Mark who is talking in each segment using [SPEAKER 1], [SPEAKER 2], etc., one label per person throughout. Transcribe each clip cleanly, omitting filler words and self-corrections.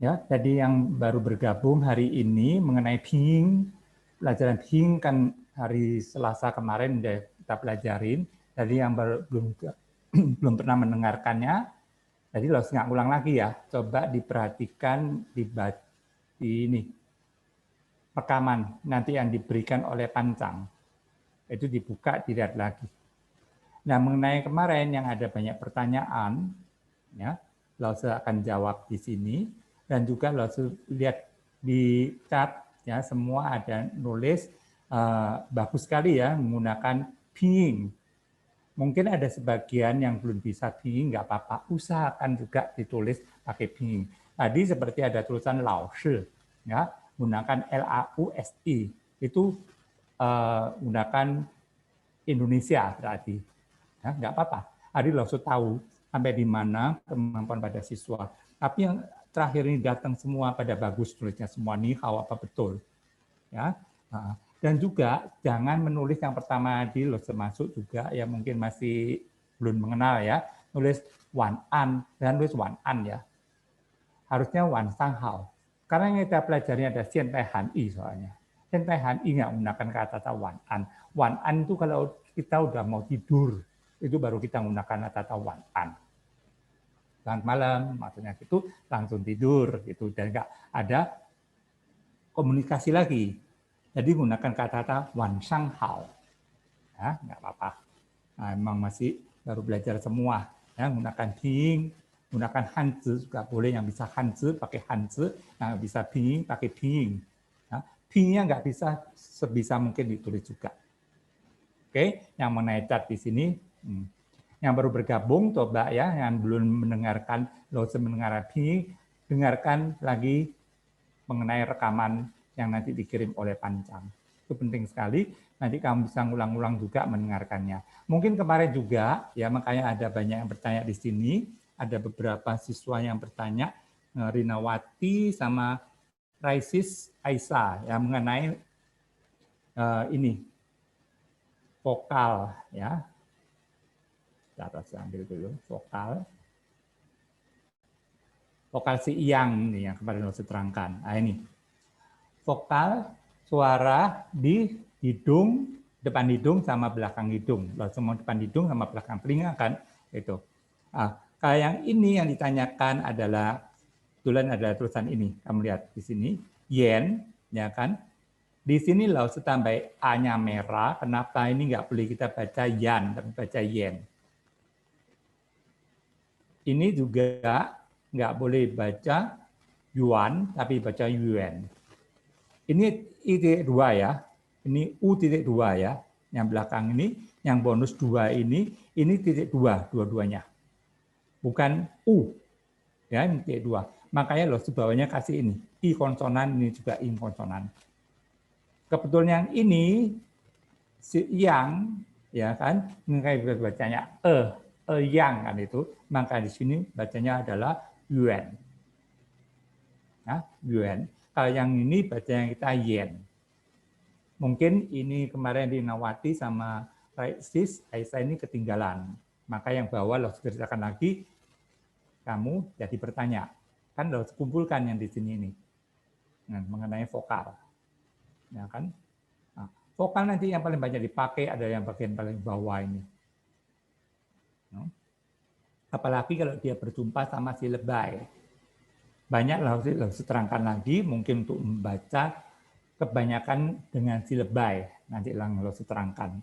[SPEAKER 1] Ya, jadi yang baru bergabung hari ini mengenai Ping, pelajaran Ping kan hari Selasa kemarin udah kita pelajarin. Jadi yang belum pernah mendengarkannya, jadi harus nggak ulang lagi ya. Coba diperhatikan di ini rekaman nanti yang diberikan oleh Pancang. Itu dibuka, dilihat lagi. Nah, mengenai kemarin yang ada banyak pertanyaan, ya, Lause akan jawab di sini, dan juga Lause lihat di chat, ya, semua ada nulis bagus sekali ya menggunakan pinyin. Mungkin ada sebagian yang belum bisa pinyin, nggak apa-apa, usahakan juga ditulis pakai pinyin. Tadi seperti ada tulisan Laoshi, ya, menggunakan LAUSI, itu menggunakan Indonesia berarti. Ya, nggak apa-apa. Adi langsung tahu sampai di mana kemampuan pada siswa. Tapi yang terakhir ini datang semua pada bagus tulisnya semua nih, how apa betul. Ya. Dan juga jangan menulis yang pertama di masuk juga yang mungkin masih belum mengenal ya. Nulis wan an dan nulis wan an ya. Harusnya wan sang hao. Karena yang kita pelajari ada sian tai han i soalnya. Sian tai han i nggak menggunakan kata wan an. Wan an itu kalau kita udah mau tidur, itu baru kita menggunakan kata wan an. Selamat malam, maksudnya itu langsung tidur gitu dan nggak ada komunikasi lagi. Jadi menggunakan kata wan sang hao, ya nggak apa-apa. Nah, memang masih baru belajar semua, ya menggunakan ping, menggunakan hanzi juga boleh, yang bisa hanzi pakai hanzi, yang bisa ping pakai ping. Nah, pingnya nggak bisa sebisa mungkin ditulis juga. Oke, yang mengenai chat di sini. Yang baru bergabung, coba ya, yang belum mendengarkan, mendengarkan Ping, dengarkan lagi mengenai rekaman yang nanti dikirim oleh Pancang. Itu penting sekali, nanti kamu bisa ngulang-ulang juga mendengarkannya. Mungkin kemarin juga, ya makanya ada banyak yang bertanya di sini, ada beberapa siswa yang bertanya, Rinawati sama Raisis Aisyah, yang mengenai ini, vokal, ya. Saya ambil dulu vokal. Vokal si yang ini yang kemarin saya terangkan. Nah ini vokal suara di hidung, depan hidung sama belakang hidung. Kalau semua depan hidung sama belakang telinga kan itu. Nah, kalau yang ini yang ditanyakan adalah kebetulan ada tulisan ini. Kamu lihat di sini yen, ya kan? Di sini loh tambah a-nya merah. Kenapa ini nggak boleh kita baca yan, tapi baca yen? Ini juga nggak boleh baca yuan, tapi baca yuan. Ini I.2 ya, ini U.2 ya, yang belakang ini, yang bonus 2 ini titik 2, dua-duanya. Bukan U, ya ini titik 2. Makanya loh sebawahnya kasih ini, I konsonan, ini juga I konsonan. Kebetulan yang ini, si yang, ya kan, kayak bacanya yang kan itu, maka di sini bacanya adalah yuan. Ya, yuan. Kalau yang ini bacanya kita yen. Mungkin ini kemarin di Nawati sama Raisis, Aisyah ini ketinggalan. Maka yang bawah lo ceritakan lagi, kamu jadi bertanya. Kan lo kumpulkan yang di sini ini. Nah, mengenai vokal. Ya kan? Nah, vokal nanti yang paling banyak dipakai ada yang bagian paling bawah ini. Apalagi kalau dia berjumpa sama si lebay. Banyak harus terangkan lagi, mungkin untuk membaca kebanyakan dengan si lebay. Nanti harus terangkan.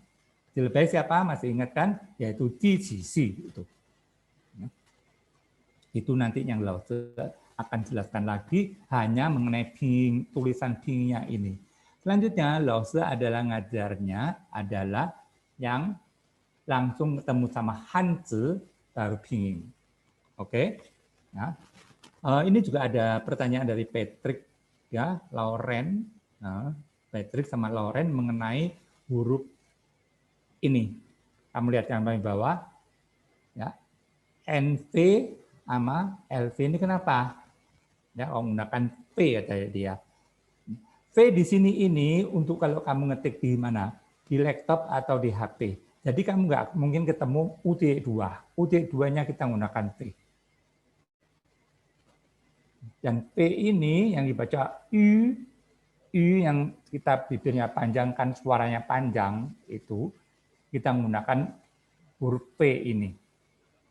[SPEAKER 1] Si lebay siapa? Masih ingat kan? Yaitu Ji Si itu. Itu nanti yang Lao-Tzu akan jelaskan lagi hanya mengenai ping, tulisan pingnya ini. Selanjutnya Lao-Tzu adalah ngajarnya adalah yang langsung ketemu sama Hanzi baru pingin. Oke. Nah, ini juga ada pertanyaan dari Patrick ya, Lauren. Nah, Patrick sama Lauren mengenai huruf ini. Kamu lihat yang paling bawah. Ya. NV sama LV ini kenapa? Ya, menggunakan V ya dia. V di sini ini untuk kalau kamu ngetik di mana? Di laptop atau di HP. Jadi kamu nggak mungkin ketemu UT2. UT2-nya kita menggunakan V. Dan P ini yang dibaca U yang kita bibirnya panjang kan suaranya panjang itu kita menggunakan huruf P ini.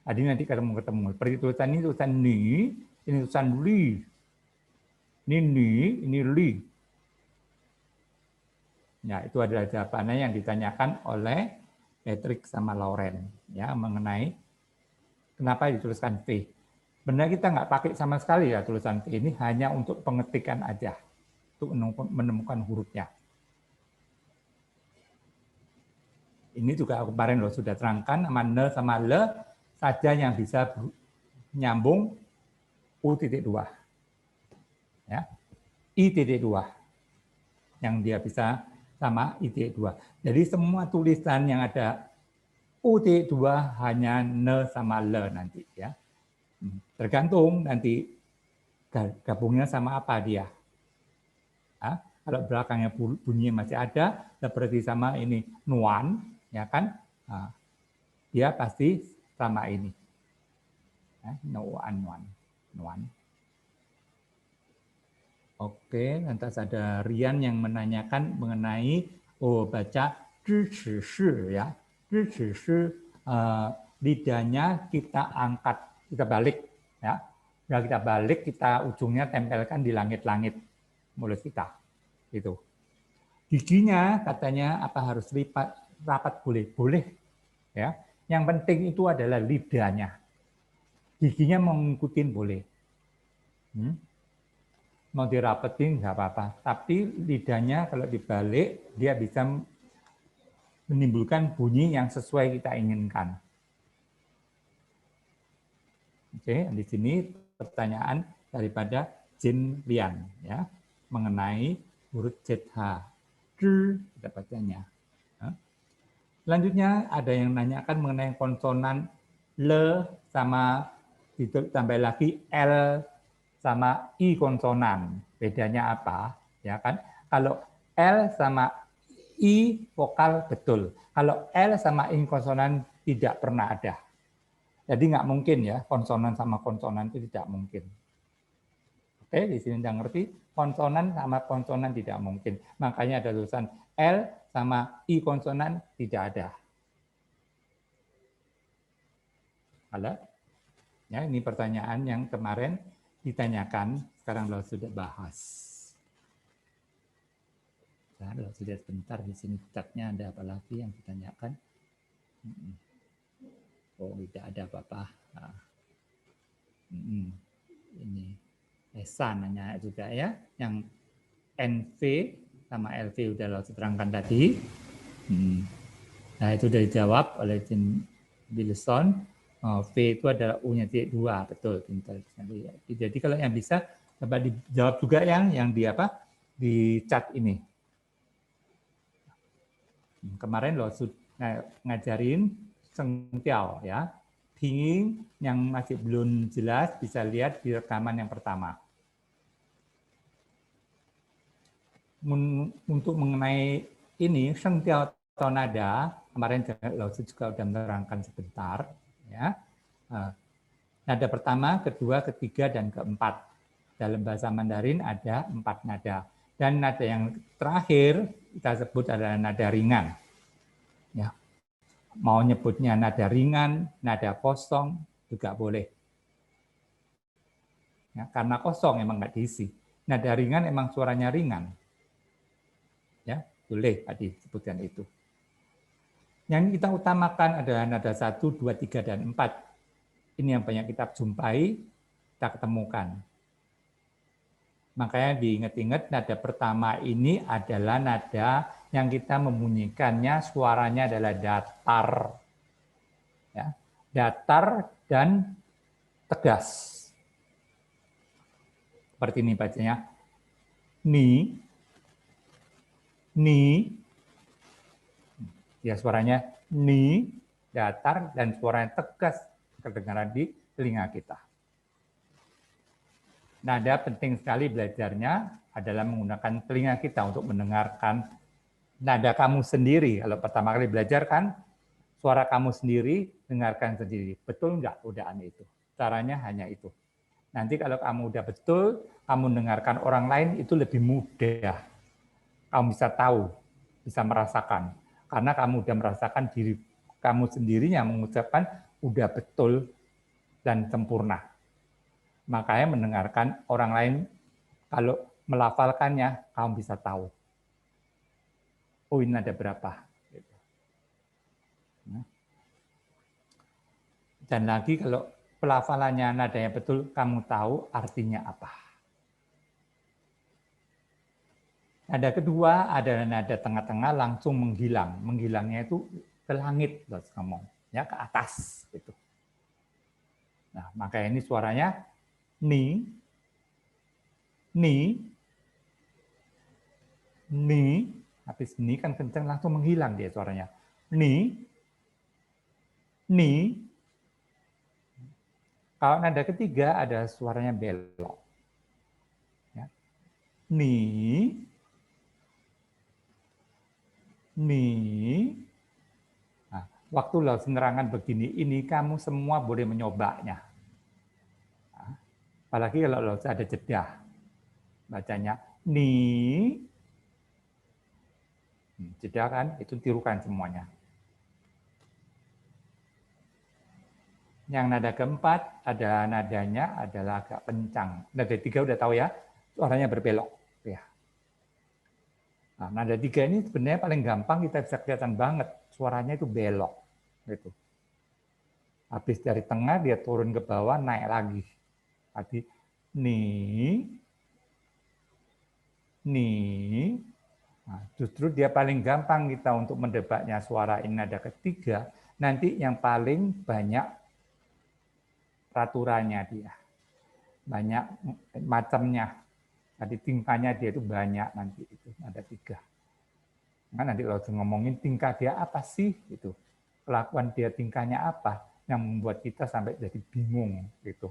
[SPEAKER 1] Tadi nanti ketemu. Seperti tulisan ini tulisan ni, ini tulisan li. Ini ni, ini li. Ya, itu adalah jawabannya yang ditanyakan oleh Patrick sama Lauren ya mengenai kenapa dituliskan V. Benar kita nggak pakai sama sekali ya tulisan V ini hanya untuk pengetikan aja untuk menemukan hurufnya. Ini juga kemarin loh sudah terangkan sama N sama L saja yang bisa nyambung U.2. Ya. I.2 yang dia bisa sama I.2. Jadi semua tulisan yang ada U.2 hanya N sama L nanti ya. Tergantung nanti gabungnya sama apa dia. Nah, kalau belakangnya bunyinya masih ada, seperti sama ini nuan, ya kan? Nah, dia pasti sama ini. Nuan. Oke, lantas ada Rian yang menanyakan mengenai baca zhi shi ya. Zhi shi lidahnya kita angkat, kita balik ya. Kalau kita balik, kita ujungnya tempelkan di langit-langit mulut kita. Itu. Giginya katanya apa harus rapat boleh? Boleh. Ya. Yang penting itu adalah lidahnya. Giginya mau ngikutin boleh. Mau dirapetin nggak apa-apa. Tapi lidahnya kalau dibalik, dia bisa menimbulkan bunyi yang sesuai kita inginkan. Oke, di sini pertanyaan daripada Jin Lian ya mengenai huruf ZH. Kita bacanya. Selanjutnya ada yang nanyakan mengenai konsonan L sama ditambah lagi L sama I konsonan. Bedanya apa? Ya kan? Kalau L sama I vokal betul. Kalau L sama I konsonan tidak pernah ada. Jadi nggak mungkin ya konsonan sama konsonan itu tidak mungkin. Oke, di sini udah ngerti konsonan sama konsonan tidak mungkin. Makanya ada tulisan L sama I konsonan tidak ada. Ada? Ya, ini pertanyaan yang kemarin ditanyakan, sekarang lo sudah bahas. Nah, lo sudah sebentar di sini catnya ada apa lagi yang ditanyakan? Oh, tidak ada apa-apa. Nah. Ini Esa nanya juga ya, yang NV sama LV udah lo terangkan tadi. Nah, itu sudah dijawab oleh Jim Wilson. V itu adalah U-nya 2, betul. Jadi kalau yang bisa dapat dijawab juga yang di apa di chat ini. Kemarin lo sudah ngajarin sengtiao ya. Ping yang masih belum jelas bisa lihat di rekaman yang pertama. Untuk mengenai ini sengtiao atau nada, kemarin lo juga sudah menerangkan sebentar. Ya, nada pertama, kedua, ketiga, dan keempat. Dalam bahasa Mandarin ada 4 nada. Dan nada yang terakhir kita sebut adalah nada ringan. Ya. Mau nyebutnya nada ringan, nada kosong, juga boleh. Ya, karena kosong emang nggak diisi. Nada ringan emang suaranya ringan. Ya, boleh tadi sebutkan itu. Yang kita utamakan adalah nada 1, 2, 3, dan 4. Ini yang banyak kita jumpai, kita ketemukan. Makanya diingat-ingat nada pertama ini adalah nada yang kita membunyikannya suaranya adalah datar. Ya, datar dan tegas. Seperti ini bacanya. Ni. Ya suaranya ni, datar, dan suaranya tegas kedengaran di telinga kita. Nada penting sekali belajarnya adalah menggunakan telinga kita untuk mendengarkan nada kamu sendiri. Kalau pertama kali belajar kan suara kamu sendiri, dengarkan sendiri. Betul nggak godaan itu? Caranya hanya itu. Nanti kalau kamu udah betul, kamu dengarkan orang lain itu lebih mudah. Kamu bisa tahu, bisa merasakan. Karena kamu udah merasakan diri kamu sendiri yang mengucapkan udah betul dan sempurna. Makanya mendengarkan orang lain, kalau melafalkannya, kamu bisa tahu. Oh, ini ada berapa. Dan lagi kalau pelafalannya nadanya betul, kamu tahu artinya apa. Nada kedua adalah nada tengah-tengah langsung menghilang. Menghilangnya itu ke langit, ngomong, ya ke atas gitu. Nah, makanya ini suaranya ni, ni, ni. Habis ni kan kencang langsung menghilang dia suaranya. Ni, ni. Kalau nada ketiga ada suaranya belok. Ya. Ni, ni. Nah, waktu laut senerangan begini ini kamu semua boleh menyobanya. Nah, apalagi kalau laut ada jeda. Bacanya ni. Jeda kan, itu tirukan semuanya. Yang nada keempat ada nadanya adalah agak kencang. Nada tiga udah tahu ya, suaranya berbelok. Ya. Nah, nada tiga ini sebenarnya paling gampang, kita bisa kelihatan banget suaranya itu belok. Gitu. Habis dari tengah dia turun ke bawah, naik lagi. Tadi ni, ni. Nah, justru dia paling gampang kita untuk mendebaknya suara ini nada ketiga. Nanti yang paling banyak peraturannya dia, banyak macamnya. Tadi tingkahnya dia itu banyak nanti itu ada 3. Nah, nanti kalau ngomongin tingkah dia apa sih itu, kelakuan dia tingkahnya apa yang membuat kita sampai jadi bingung gitu.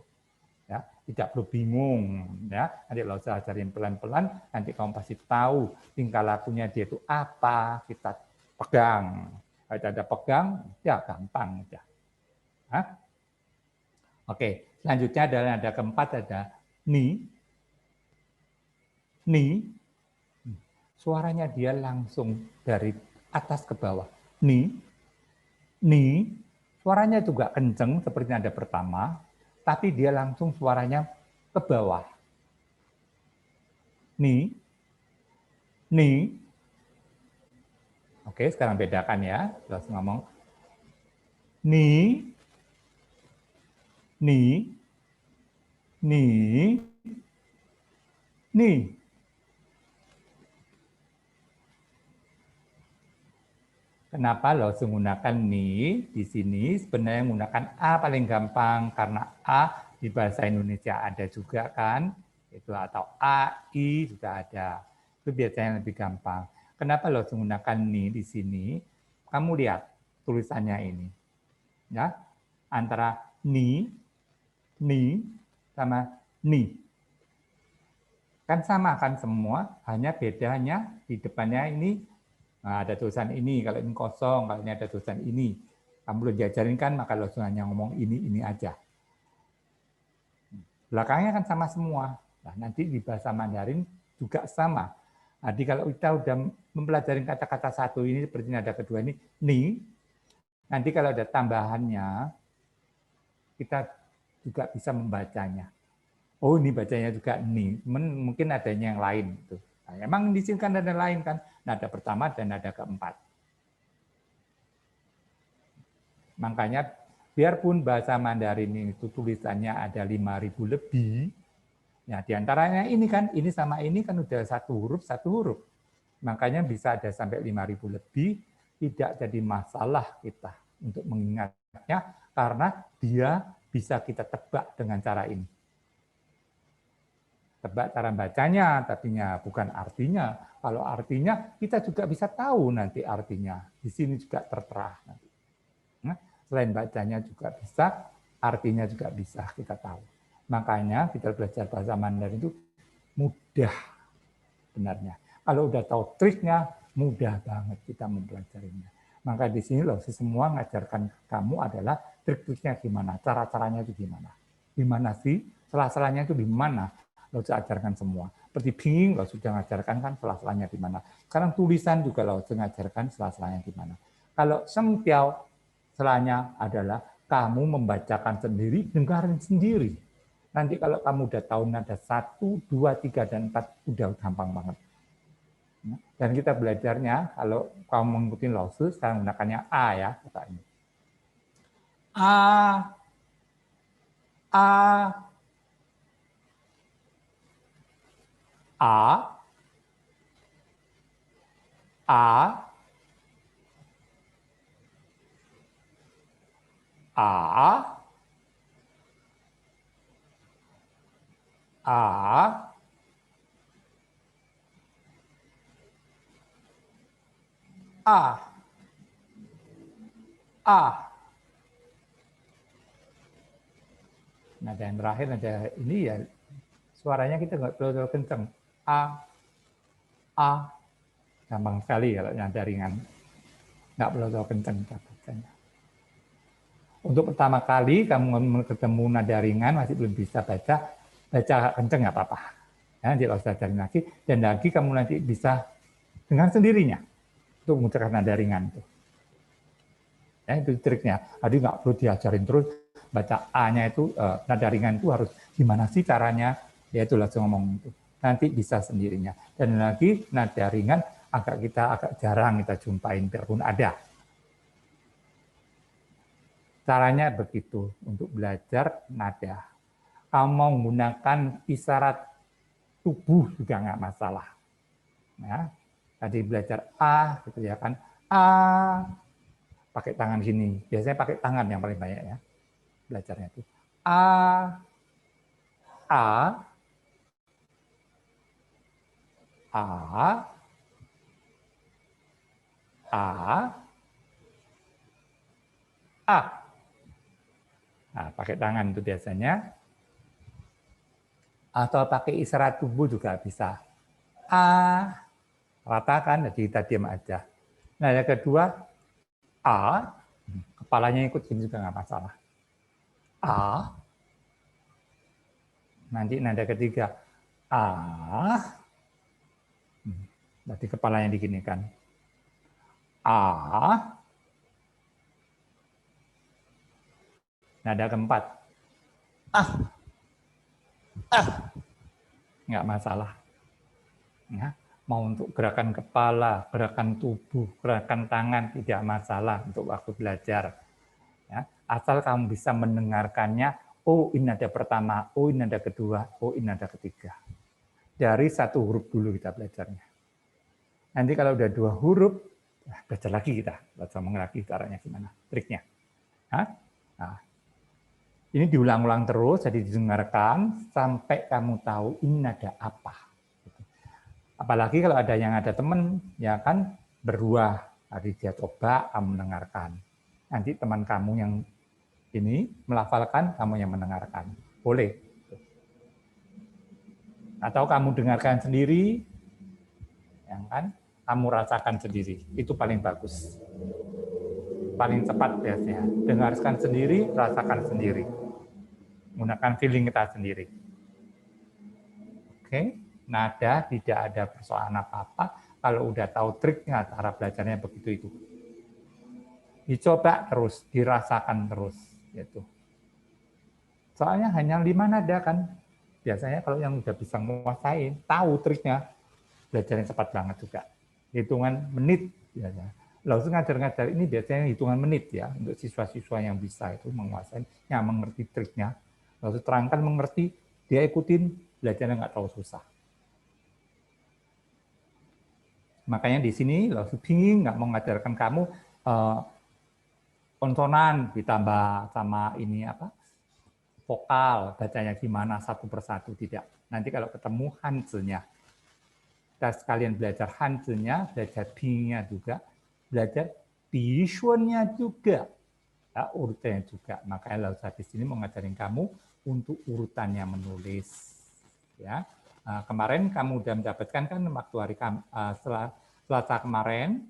[SPEAKER 1] Ya, tidak perlu bingung ya. Nanti kalau saya ajarin pelan-pelan, nanti kamu pasti tahu tingkah lakunya dia itu apa, kita pegang. Kalau ada pegang, ya gampang udah. Hah? Oke, selanjutnya adalah nada keempat ada ni. Ni. Suaranya dia langsung dari atas ke bawah. Ni. Ni. Suaranya juga kenceng seperti nada pertama, tapi dia langsung suaranya ke bawah. Ni. Ni. Oke, sekarang bedakan ya. Terus ngomong ni. Ni. Ni. Ni. Kenapa lo menggunakan ni di sini? Sebenarnya menggunakan a paling gampang karena a di bahasa Indonesia ada juga kan, itu atau a, i juga ada. Itu biasanya lebih gampang. Kenapa lo menggunakan ni di sini? Kamu lihat tulisannya ini, ya antara ni sama ni. Kan sama kan semua, hanya bedanya di depannya ini nah, ada tulisan ini, kalau ini kosong, kalau ini ada tulisan ini. Kamu belum diajarin kan, maka lo hanya ngomong ini aja. Belakangnya kan sama semua. Nah, nanti di bahasa Mandarin juga sama. Jadi kalau kita udah mempelajari kata-kata satu ini, seperti nada kedua ini, ni, nanti kalau ada tambahannya, kita juga bisa membacanya. Oh, ini bacanya juga ni. Mungkin adanya yang lain. Nah, emang di sini kan ada lain kan, nada pertama dan nada keempat. Makanya biarpun bahasa Mandarin itu tulisannya ada 5.000 lebih, ya diantaranya ini kan, ini sama ini kan udah satu huruf. Makanya bisa ada sampai 5.000 lebih, tidak jadi masalah kita untuk mengingatnya, karena dia bisa kita tebak dengan cara ini. Tebak cara bacanya, tapinya bukan artinya. Kalau artinya kita juga bisa tahu nanti artinya. Di sini juga tertera nanti. Nah, selain bacanya juga bisa, artinya juga bisa kita tahu. Makanya kita belajar bahasa Mandarin itu mudah benarnya. Kalau udah tahu triknya, mudah banget kita mempelajarinya. Maka di sini loh, semua ngajarkan kamu adalah trik-triknya gimana, cara-caranya itu gimana. Gimana sih Sela-selanya itu di mana? Lo sudah ajarkan semua. Seperti pinging, lo sudah mengajarkan kan sela-selanya di mana. Sekarang tulisan juga lo sudah mengajarkan sela-selanya di mana. Kalau sengpiao, selanya adalah kamu membacakan sendiri, dengarin sendiri. Nanti kalau kamu udah tahu nada 1, 2, 3, dan 4, udah gampang banget. Dan kita belajarnya, kalau kamu mengikuti Laosu, sekarang menggunakannya A ya, kata ini. A, A, A, A, A, A, A, A. Nada yang terakhir, nada ini ya suaranya kita nggak perlu terlalu kencang. A, A, gampang sekali kalau nada ringan. Nggak perlu terlalu kencang bacanya. Untuk pertama kali kamu ketemu nada ringan masih belum bisa baca kencang nggak apa-apa. Ya, nanti kalau sudah cari lagi, dan lagi kamu nanti bisa dengan sendirinya untuk mengucapkan nada ringan itu. Ya, itu triknya. Jadi nggak perlu diajarin terus baca A-nya itu, nada ringan itu harus gimana sih caranya, ya itu langsung ngomong itu. Nanti bisa sendirinya. Dan lagi nada ringan agak jarang kita jumpain, biarpun ada. Caranya begitu untuk belajar nada. Kamu mau menggunakan isyarat tubuh juga nggak masalah. Ya, tadi belajar A, gitu ya kan, A, pakai tangan gini. Biasanya pakai tangan yang paling banyak ya. Belajarnya itu. A, A, A, A, A. Nah, pakai tangan itu biasanya. Atau pakai isyarat tubuh juga bisa. A, ratakan, jadi kita diam aja. Nah, yang kedua, A, kepalanya ikut gini juga nggak masalah. A, nanti nada ketiga, A, berarti kepalanya diginikan. A, nada keempat, nggak masalah. Ya, mau untuk gerakan kepala, gerakan tubuh, gerakan tangan tidak masalah untuk waktu belajar. Ya, asal kamu bisa mendengarkannya, oh ini nada pertama, oh ini nada kedua, oh ini nada ketiga. Dari satu huruf dulu kita belajarnya. Nanti kalau udah 2 huruf, belajar lagi kita, belajar lagi caranya gimana, triknya. Nah, ini diulang-ulang terus, jadi didengarkan sampai kamu tahu ini nada apa. Apalagi kalau ada yang ada teman, ya kan berdua, tadi dia coba, kamu mendengarkan. Nanti teman kamu yang ini melafalkan, kamu yang mendengarkan. Boleh. Atau kamu dengarkan sendiri, ya kan? Kamu rasakan sendiri. Itu paling bagus. Paling cepat biasanya. Dengarkan sendiri, rasakan sendiri. Menggunakan feeling kita sendiri. Oke, nada tidak ada persoalan apa-apa. Kalau udah tahu triknya, cara belajarnya begitu itu. Dicoba terus, dirasakan terus. Gitu. Soalnya hanya 5 nada kan. Biasanya kalau yang udah bisa menguasai, tahu triknya, belajarnya cepat banget juga. Hitungan menit. Biasanya. Lalu ngajar-ngajar ini biasanya hitungan menit ya, untuk siswa-siswa yang bisa itu menguasai, yang mengerti triknya. Lalu terangkan mengerti, dia ikutin, belajarnya nggak terlalu susah. Makanya di sini Lalu Pinging nggak mengajarkan kamu konsonan ditambah sama ini apa vokal, bacanya gimana satu persatu, tidak. Nanti kalau ketemu Hanzi-nya, kita sekalian belajar Hanzi-nya, belajar Pingingnya juga, belajar Bishun-nya juga, ya, urutannya juga. Makanya Lalu di sini mau ngajarin kamu untuk urutannya menulis. Ya, kemarin kamu sudah mendapatkan kan waktu hari Selasa kemarin,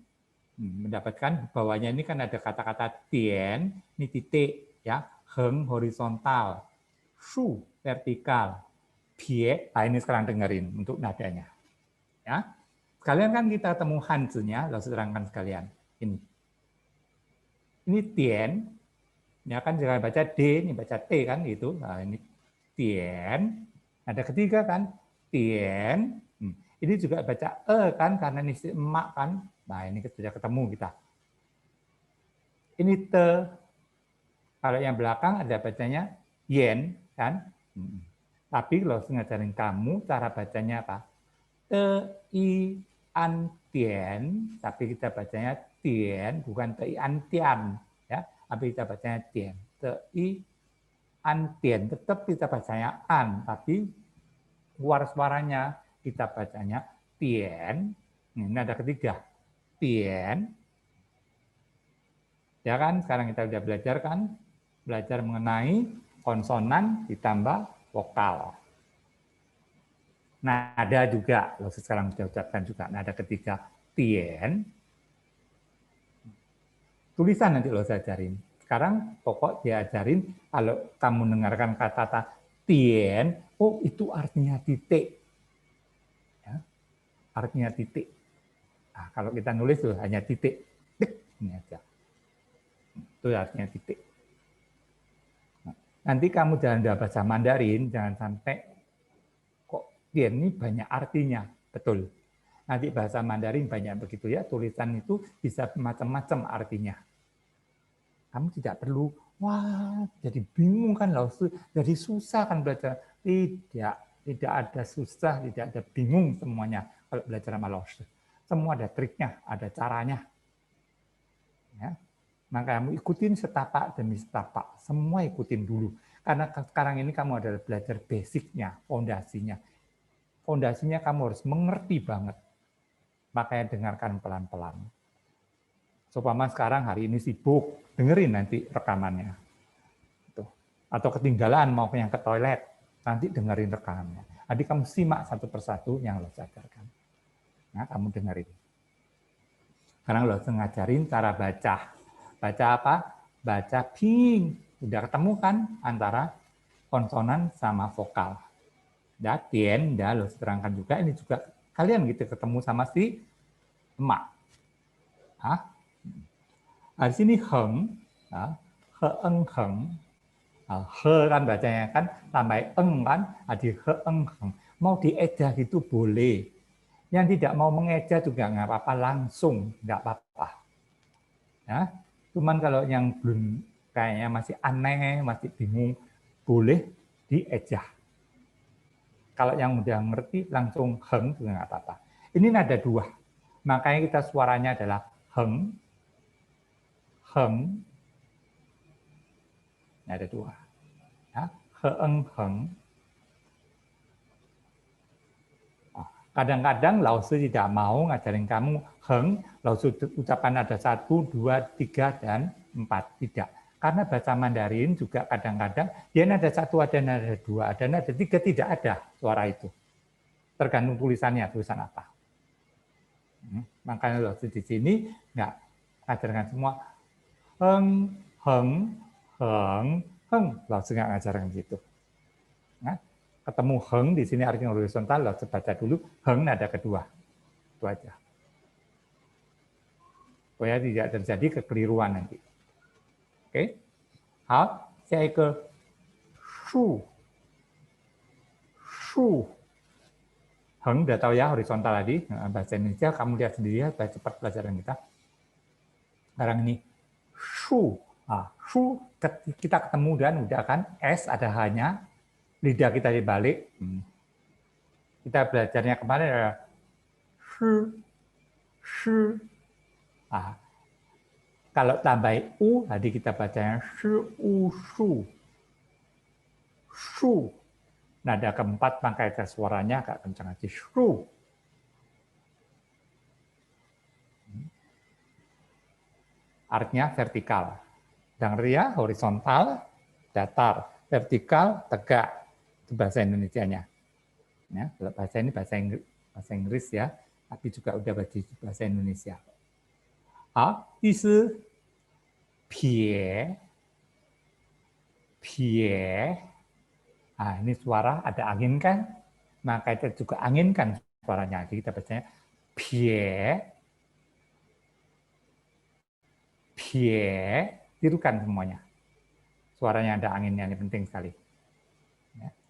[SPEAKER 1] mendapatkan bawahnya ini kan ada kata-kata tien, ini titik, ya, heng horizontal, shu vertikal, pie. Nah, ini sekarang dengerin untuk nadanya. Ya, sekalian kan kita temu hanzi-nya, lalu terangkan sekalian. Ini tien, ya kan jangan baca D, ini baca T kan gitu. Nah, ini tien. Ada ketiga kan, tien. Ini juga baca kan karena ini si emak kan. Nah, ini sudah ketemu kita. Ini te. Kalau yang belakang ada bacanya yen kan. Tapi kalau ngajarin kamu cara bacanya apa? Te i an tien, tapi kita bacanya tien, bukan te i an tian, ya. Tapi kita bacanya tien. Te i an tien, tetap kita bacanya an, tapi keluar suaranya kita bacanya tien. Ini ada ketiga, tien. Ya kan, sekarang kita sudah belajar kan, belajar mengenai konsonan ditambah vokal. Nada juga, lo sekarang sudah ucapkan juga nada ketiga tien. Tulisan nanti lo ajarin. Sekarang pokok diajarin kalau kamu dengarkan kata tien, oh itu artinya titik. Ya, artinya titik. Nah, kalau kita nulis tuh hanya titik, tik ini aja. Itu artinya titik. Nah, nanti kamu jangan bahasa Mandarin, jangan sampai kok tien ini banyak artinya, betul. Nanti bahasa Mandarin banyak begitu ya, tulisan itu bisa macam-macam artinya. Kamu tidak perlu, wah jadi bingung kan, jadi susah kan belajar. Tidak ada susah, tidak ada bingung semuanya kalau belajar sama Laosu. Semua ada triknya, ada caranya. Ya. Maka kamu ikutin setapak demi setapak, semua ikutin dulu. Karena sekarang ini kamu adalah belajar basicnya, fondasinya. Fondasinya kamu harus mengerti banget. Makanya dengarkan pelan-pelan. Seumpama sekarang hari ini sibuk, dengerin nanti rekamannya. Atau ketinggalan mau yang ke toilet, nanti dengerin rekamannya. Jadi kamu simak satu persatu yang lo ajarkan. Nah, kamu dengerin. Sekarang lo ngajarin cara baca. Baca apa? Baca ping. Udah ketemu kan antara konsonan sama vokal. Ya, tien, ya lo terangkan juga. Ini juga kalian gitu ketemu sama si emak. Hah? Di sini heng, ya, heeng heng. He kan bacanya kan, tambah eng kan, di heeng heng. Mau dieja gitu boleh. Yang tidak mau mengeja juga nggak apa-apa, langsung nggak apa-apa. Ya, cuman kalau yang belum kayaknya masih aneh, masih bingung, boleh dieja. Kalau yang udah ngerti langsung heng juga nggak apa-apa. Ini nada dua, makanya kita suaranya adalah heng, heng, nada dua. Ya, heeng heng. Kadang-kadang Laosu tidak mau ngajarin kamu heng, Laosu ucapan ada 1, 2, 3, dan 4. Tidak. Karena bahasa Mandarin juga kadang-kadang dia nada 1, ada nada 2, ada nada 3, tidak ada suara itu. Tergantung tulisannya, tulisan apa. Makanya Laosu di sini nggak ngajarkan semua heng, heng, heng, heng. Laosu nggak ngajarkan gitu. Nah, ketemu heng di sini artinya horizontal, lo baca dulu heng nada kedua. Itu aja. Supaya tidak terjadi kekeliruan nanti. Oke. Hal, saya ke shu. Shu. Heng udah tahu ya horizontal tadi, bahasa Indonesia kamu lihat sendiri ya, cepat pelajaran kita. Sekarang ini shu. Shu kita ketemu dan udah kan S ada hanya lidah kita dibalik. Kita belajarnya kemarin adalah shi. Kalau tambah u, tadi kita bacanya shi u shu. Shu. Nada keempat pangkaian suaranya agak kencang aja. Shu. Artinya vertikal. Dengar ya, horizontal, datar. Vertikal, tegak. Itu bahasa Indonesianya. Ya, bahasa ini bahasa Inggris ya, tapi juga udah bahasa Indonesia. Ini pie, pie, Nah, ini suara ada angin kan? Maka kita juga anginkan suaranya. Jadi kita bacanya pie, pie, tirukan semuanya. Suaranya ada anginnya, ini penting sekali.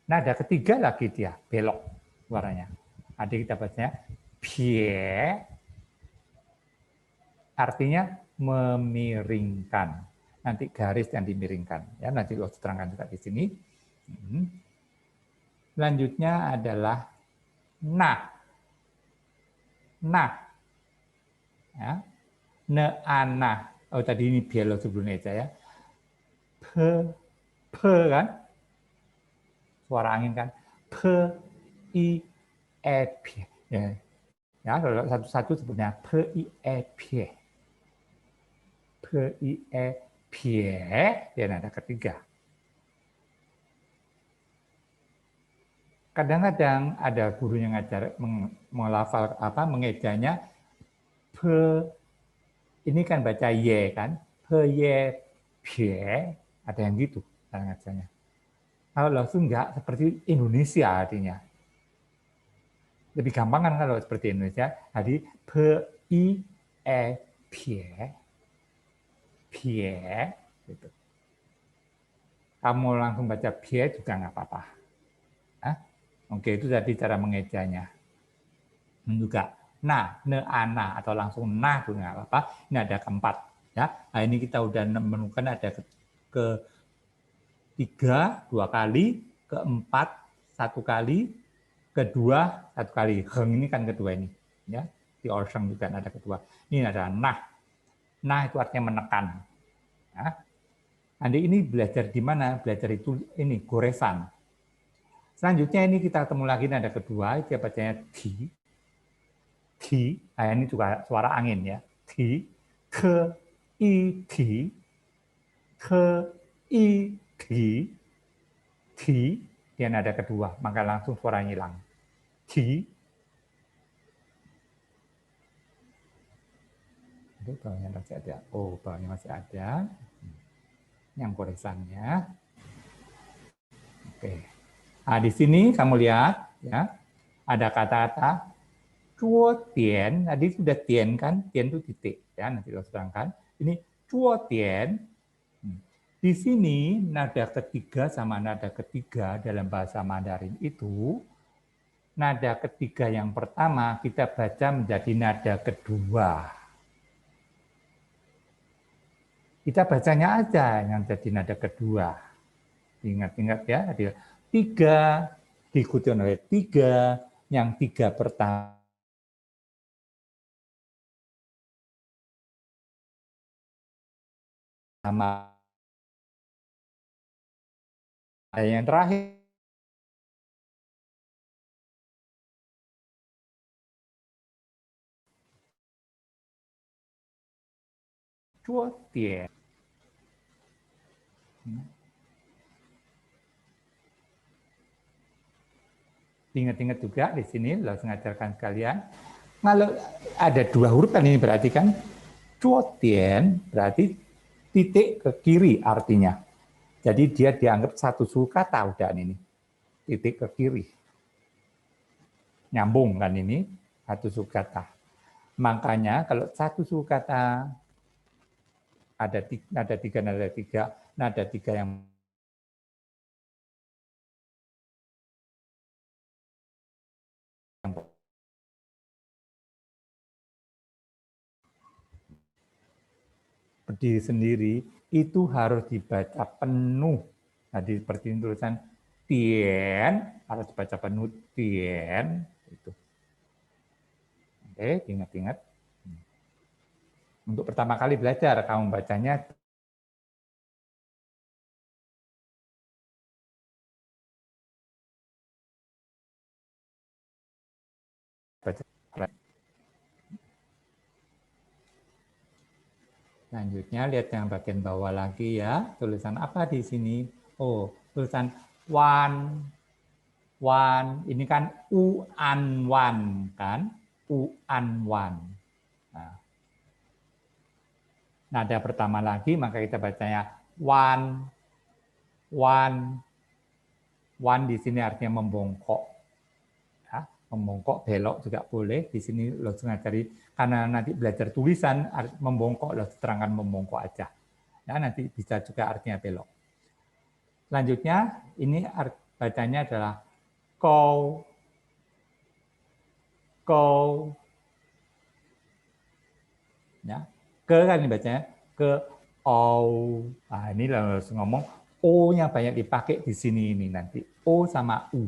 [SPEAKER 1] Nah, ada ketiga lagi dia, belok suaranya. Jadi kita bacanya pie, artinya memiringkan. Nanti garis yang dimiringkan. Ya, nanti lo terangkan juga di sini. Selanjutnya adalah nah. Nah. Ya. Ne ana. Oh, tadi ini bielo sebelumnya aja ya. Pe, pe kan? Suara angin kan. Pe, i, e, p. Ya, ya kalau satu-satu sebutnya pe, i, e, p. Pe, i, e, p. Dan ada ketiga. Kadang-kadang ada guru yang ngajar melafal mengejanya pe, ini kan baca ye kan, pe ye pie, ada yang gitu cara ngajarnya. Kalau langsung enggak seperti Indonesia artinya. Lebih gampang kan kalau seperti Indonesia. Jadi pe i e pie, pie gitu. Kamu langsung baca pie juga nggak apa-apa. Oke, itu tadi cara mengejanya. Juga nah, ne, ana, atau langsung nah itu nggak apa-apa. Ini ada keempat. Ya, nah, ini kita udah menemukan ada ketiga 2 kali, keempat 1 kali, kedua 1 kali. Heng ini kan kedua ini. Ya, di orseng juga ada kedua. Ini ada nah. Nah itu artinya menekan. Ya. Nanti ini belajar di mana? Belajar itu ini goresan. Selanjutnya ini kita ketemu lagi ada kedua, itu bacanya di. Di, nah ini juga suara angin ya. Di, ke, i, di, ke, i, di, dia nada kedua, maka langsung suara hilang. Di, bawahnya masih ada. Oh, bawahnya masih ada. Yang goresannya. Oke. Nah, di sini kamu lihat ya, ada kata-kata cuo tien, tadi sudah tien kan, tien itu titik ya, nanti kita terangkan. Ini cuo tien. Di sini nada ketiga sama nada ketiga dalam bahasa Mandarin itu, nada ketiga yang pertama kita baca menjadi nada kedua. Kita bacanya aja yang jadi nada kedua. Ingat-ingat ya, ada 3 diikuti oleh 3, yang 3 pertama yang terakhir cuo tien. Ingat-ingat juga di sini, langsung mengajarkan sekalian. Kalau ada 2 huruf kan ini berarti kan cuo tien berarti titik ke kiri artinya. Jadi dia dianggap satu suku kata udah ini. Titik ke kiri. Nyambung kan ini satu suku kata. Makanya kalau satu suku kata ada nada tiga yang berdiri sendiri itu harus dibaca penuh. Jadi seperti tulisan tien harus dibaca penuh tien itu. Oke, ingat-ingat. Untuk pertama kali belajar kamu bacanya baca. Selanjutnya lihat yang bagian bawah lagi ya. Tulisan apa di sini? Oh, tulisan wan. Wan. Ini kan uan wan kan? Uan wan. Nah, nada pertama lagi maka kita bacanya wan. Wan. Wan di sini artinya membongkok. Ya, membongkok, belok juga boleh. Di sini lo ngajari, karena nanti belajar tulisan, membongkok lo terangkan membongkok aja. Ya, nanti bisa juga artinya belok. Selanjutnya, ini bacanya adalah kau, kau. Ya, ke kan ini bacanya ke au. Nah, ini harus ngomong o-nya banyak dipakai di sini ini nanti. O sama u.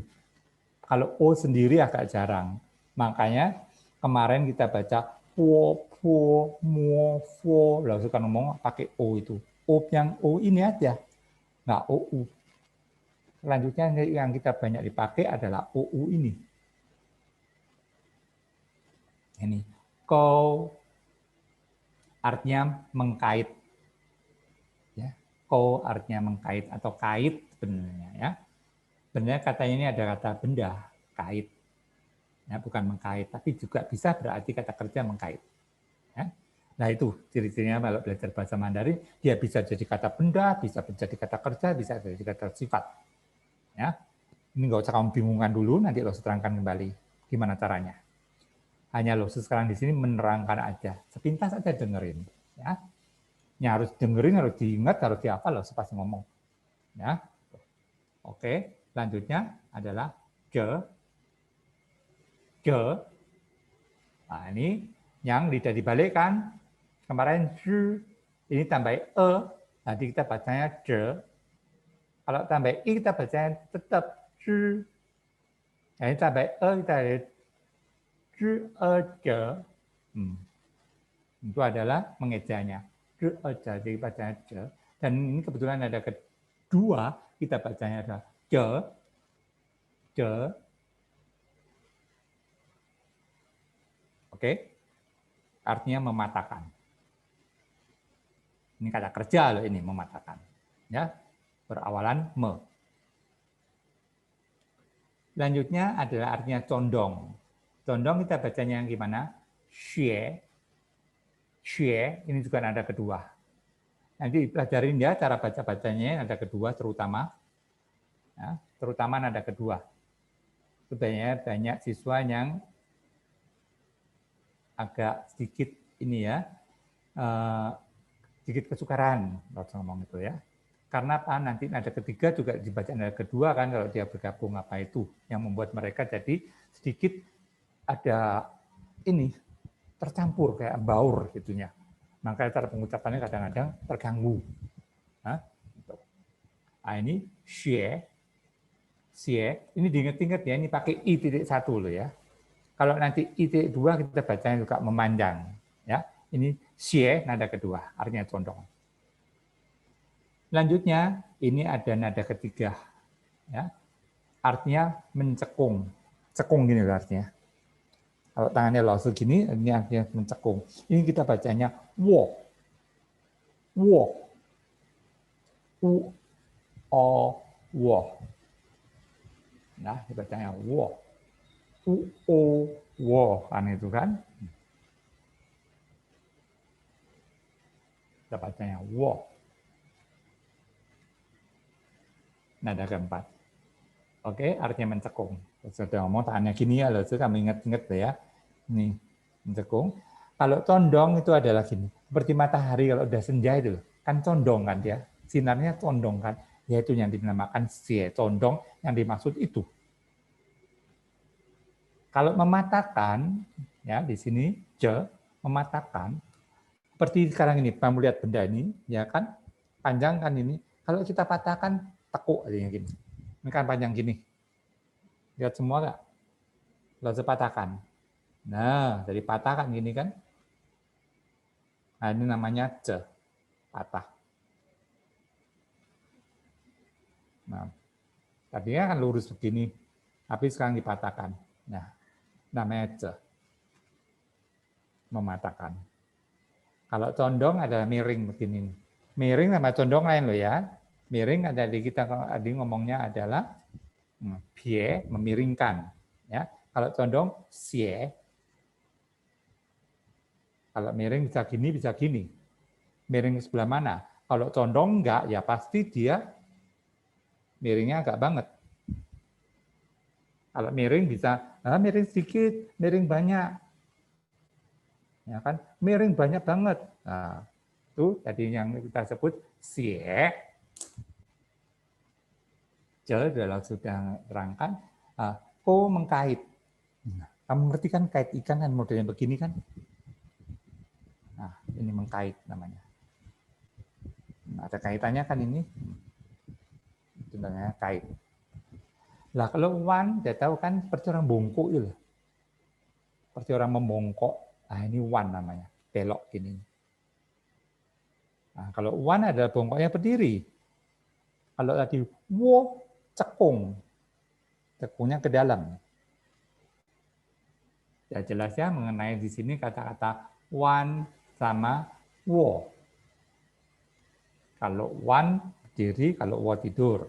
[SPEAKER 1] Kalau o sendiri agak jarang. Makanya kemarin kita baca po, po, mo, fo. Lalu suka ngomong pakai o itu. O yang o ini aja. Nggak ou. Selanjutnya yang kita banyak dipakai adalah ou ini. Ini. Kau artinya mengkait. Ya. Ko artinya mengkait atau kait sebenarnya ya. Sebenarnya katanya ini ada kata benda, kait. Ya, bukan mengkait, tapi juga bisa berarti kata kerja mengkait. Ya. Nah itu ciri-cirinya kalau belajar bahasa Mandarin, dia bisa jadi kata benda, bisa jadi kata kerja, bisa jadi kata sifat. Ya. Ini nggak usah kamu bingungan dulu, nanti lo terangkan kembali gimana caranya. Hanya lo sekarang di sini menerangkan aja, sepintas aja dengerin. Ya. Ya harus dengerin, harus diingat, harus dihafal loh pas ngomong. Ya. Oke, selanjutnya adalah ke. Nah, ini yang lidah dibalikkan. Kemarin ju, ini tambah e, nanti kita bacanya je. Kalau tambah i kita bacanya tetap ju. Nah, ini tambah e kita ju e je. Itu adalah mengejanya. Jadi bacanya je. Dan ini kebetulan ada kedua, kita bacanya adalah je. Oke? Artinya mematahkan. Ini kata kerja loh ini, mematahkan. Ya, berawalan me. Selanjutnya adalah artinya condong. Condong kita bacanya yang gimana? Xue. Xue, ini juga ada kedua. Nanti pelajarin ya cara baca-bacanya ada kedua terutama. Ya, terutama nada kedua. Sebenarnya banyak siswa yang agak sedikit ini ya, sedikit kesukaran kalau ngomong itu ya. Karena apa? Nanti nada ketiga juga dibaca nada kedua kan kalau dia bergabung apa itu yang membuat mereka jadi sedikit ada ini tercampur kayak baur gitunya. Makanya cara pengucapannya kadang-kadang terganggu. Nah ini xie, ini diingat-ingat ya, ini pakai i.1 loh ya. Kalau nanti i.2 kita bacanya juga memanjang. Ya, ini xie nada kedua, artinya condong. Selanjutnya ini ada nada ketiga, ya, artinya mencekung, cekung gini loh artinya. Kalau tangannya langsung gini, ini artinya mencekung. Ini kita bacanya wo, wo, u, o, wo. Nah, dibacanya wo, u, o, wo, kan itu kan. Kita bacanya wo. Nada keempat. Oke, artinya mencekung. Sudah ngomong tangannya gini ya, loh, kamu ingat-ingat ya. Ini mencekung. Kalau condong itu adalah gini, seperti matahari kalau udah senja itu, kan condong kan dia, sinarnya condong kan, yaitu yang dinamakan sie, condong yang dimaksud itu. Kalau mematahkan, ya di sini je, mematahkan, seperti sekarang ini, kamu lihat benda ini, ya kan, panjang kan ini, kalau kita patahkan, tekuk aja gini. Ini kan panjang gini. Lihat semua nggak? Lalu patahkan. Nah, dari patahkan gini kan. Nah, ini namanya ce, patah. Nah, tadinya kan lurus begini, tapi sekarang dipatahkan. Nah, namanya ce, mematahkan. Kalau condong adalah miring begini. Miring sama condong lain loh ya. Miring ada di kita tadi ngomongnya adalah pie, memiringkan. Ya, kalau condong sie. Kalau miring bisa gini, bisa gini. Miring sebelah mana? Kalau condong enggak, ya pasti dia miringnya agak banget. Kalau miring bisa miring sedikit, miring banyak. Ya kan? Miring banyak banget. Nah, itu tadi yang kita sebut xie. Dalam sudah terangkan, ko mengkait. Nah, kamu ngerti kan kait ikan kan modelnya begini kan? Nah, ini mengkait namanya. Nah, ada kaitannya kan ini. Itu namanya kait. Lah kalau wan, dia tahu kan seperti orang bongkok itu. Seperti orang membongkok. Nah, ini wan namanya. Belok gini. Nah, kalau wan adalah bongkoknya berdiri. Kalau tadi wo, cekung. Cekungnya ke dalam. Ya jelas ya mengenai di sini kata-kata wan sama wo. Kalau wan berdiri, kalau wo tidur.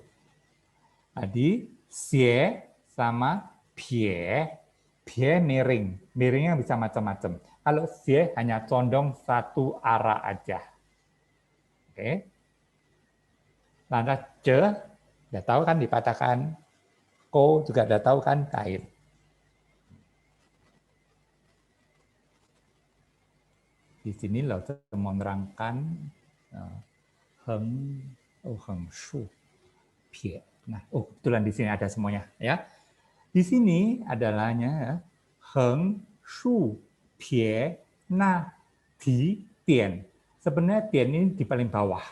[SPEAKER 1] Tadi xie sama pie. Pie miring. Miringnya bisa macam-macam. Kalau xie hanya condong satu arah aja. Oke. Lantas ce, udah tahu kan dipatahkan. Ko juga udah tahu kan kait. Di sini lo mau menerangkan heng, heng shu, pie. Nah, kebetulan di sini ada semuanya ya. Di sini adalahnya heng, shu, pie, na, di, tian. Sebenarnya tian ini di paling bawah.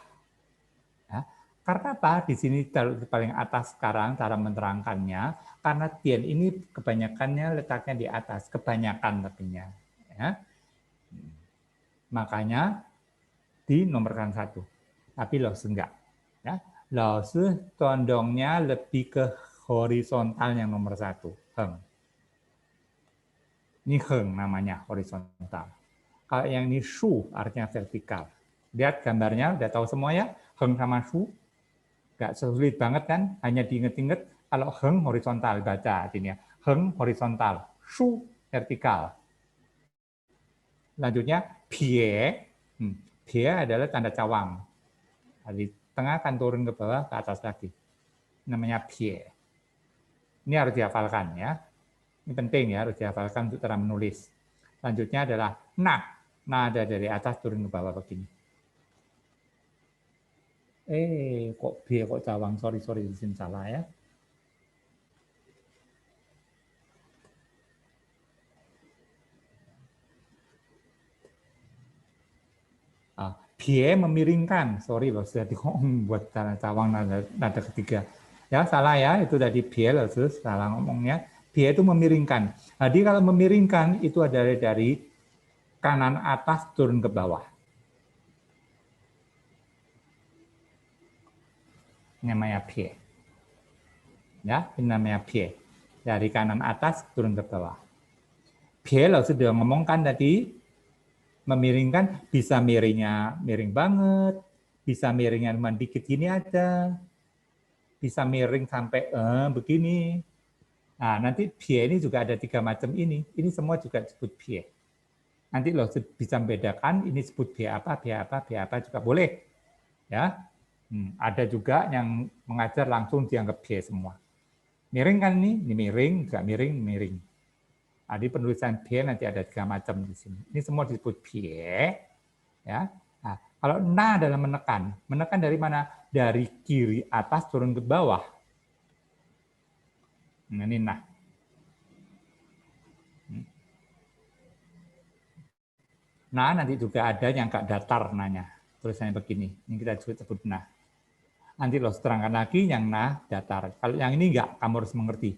[SPEAKER 1] Ya. Karena apa? Di sini di paling atas sekarang cara menerangkannya, karena tian ini kebanyakannya letaknya di atas, kebanyakan tapinya. Ya. Makanya dinomorkan 1. Tapi Laos enggak. Ya. Laos condongnya lebih ke horizontal yang nomor 1. Heng. Ini heng namanya, horizontal. Kalau yang ini shu artinya vertikal. Lihat gambarnya, udah tahu semua ya? Heng sama shu. Nggak sulit banget kan? Hanya diinget-inget. Kalau heng horizontal, baca sini ya. Heng horizontal, shu vertikal. Lanjutnya pie. Pie adalah tanda cawang. Di tengah kan turun ke bawah, ke atas lagi. Namanya pie. Ini harus dihafalkan ya. Ini penting ya, harus dihafalkan untuk cara menulis. Lanjutnya adalah na. Na ada dari atas turun ke bawah begini. Kok pie, kok cawang? Sorry, di sini salah ya. Pie memiringkan, sorry loh, sudah buat cawang nada ketiga. Ya salah ya, itu tadi pie loh, terus salah ngomongnya. Pie itu memiringkan. Jadi kalau memiringkan itu adalah dari kanan atas turun ke bawah. Namanya pie. Ya, ini namanya pie. Dari kanan atas turun ke bawah. Pie loh sudah ngomongkan tadi, memiringkan bisa miringnya miring banget, bisa miringnya cuma dikit gini aja, bisa miring sampai begini. Nah, nanti pie ini juga ada 3 macam ini. Ini semua juga disebut pie. Nanti lo bisa membedakan ini disebut pie apa juga boleh. Ya, ada juga yang mengajar langsung dianggap pie semua. Miring kan ini miring, nggak miring, miring. Nah, di penulisan pie nanti ada 3 macam di sini. Ini semua disebut pie. Ya. Nah, kalau na adalah menekan. Menekan dari mana? Dari kiri atas turun ke bawah. Nah, ini nah. Nah, nanti juga ada yang nggak datar nanya. Tulisannya begini. Ini kita sebut nah. Nanti lo terangkan lagi yang nah datar. Kalau yang ini enggak, kamu harus mengerti.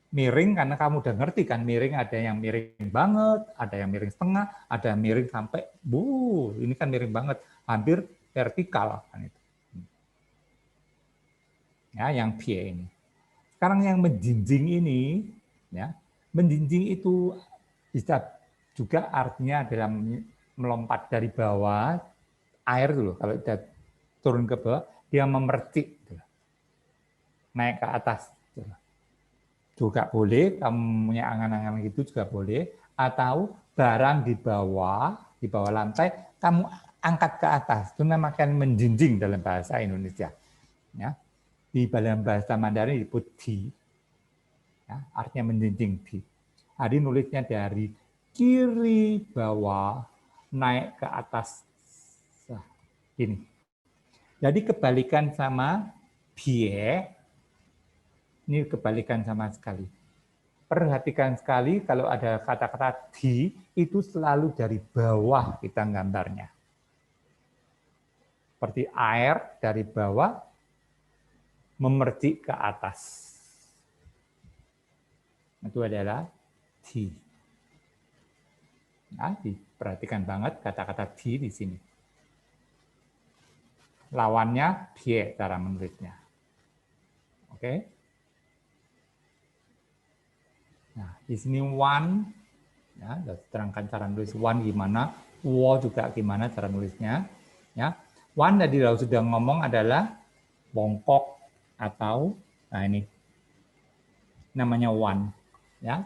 [SPEAKER 1] Miring karena kamu udah ngerti kan, miring ada yang miring banget, ada yang miring setengah, ada yang miring sampai, ini kan miring banget, hampir vertikal kan itu. Ya, yang pie ini. Sekarang yang menjinjing ini, ya, menjinjing itu bisa juga artinya adalah melompat dari bawah air dulu. Kalau udah turun ke bawah, dia memercik, naik ke atas. Juga boleh, kamu punya angan-angan gitu juga boleh, atau barang di bawah lantai, kamu angkat ke atas. Itu namakan menjinjing dalam bahasa Indonesia. Ya. Di dalam bahasa Mandarin disebut di. Ya, artinya menjunjung tinggi. Hari nulisnya dari kiri bawah naik ke atas. Nah, ini. Jadi kebalikan sama bie, ini kebalikan sama sekali. Perhatikan sekali kalau ada kata-kata di, itu selalu dari bawah kita gambarnya. Seperti air dari bawah memercik ke atas. Itu adalah di. Nah, diperhatikan banget kata-kata di sini. Lawannya bie cara menulisnya. Oke. Nah, di sini one, ya, terangkan cara nulis one gimana, wo juga gimana cara nulisnya. Ya, one tadi sudah ngomong adalah bongkok atau, nah ini namanya one. Ya,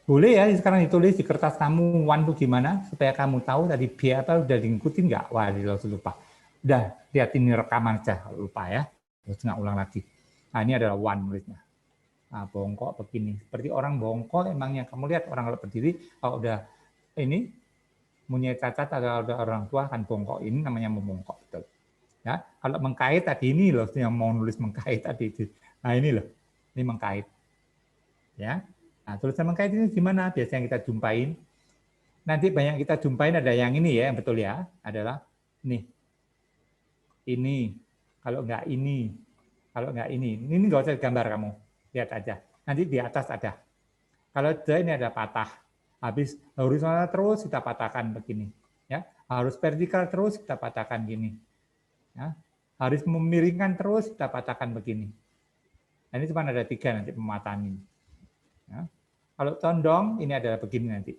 [SPEAKER 1] boleh ya sekarang ditulis di kertas kamu one itu gimana supaya kamu tahu tadi bie apa udah diikutin nggak? Wah, langsung lupa. Udah lihat ini rekaman aja, lupa ya. Terus nggak ulang lagi. Nah, ini adalah one nulisnya. Nah, bongkok begini. Seperti orang bongkok emang yang kamu lihat orang kalau berdiri kalau udah ini punya cacat atau ada orang tua kan bongkok, ini namanya membongkok betul. Ya, kalau mengkait tadi ini loh yang mau nulis mengkait tadi itu. Nah, ini loh. Ini mengkait. Ya. Nah, tulisan mengkait ini gimana? Biasanya kita jumpain. Nanti banyak kita jumpain ada yang ini ya, yang betul ya, adalah nih. Ini, kalau enggak ini, kalau enggak ini enggak usah gambar kamu, lihat aja. Nanti di atas ada. Kalau ini ada patah, habis horizontal terus kita patahkan begini, ya. Harus vertikal terus kita patahkan gini, ya. Harus memiringkan terus kita patahkan begini. Nah, ini cuma ada 3 nanti pematahan ini. Ya. Kalau condong ini adalah begini nanti,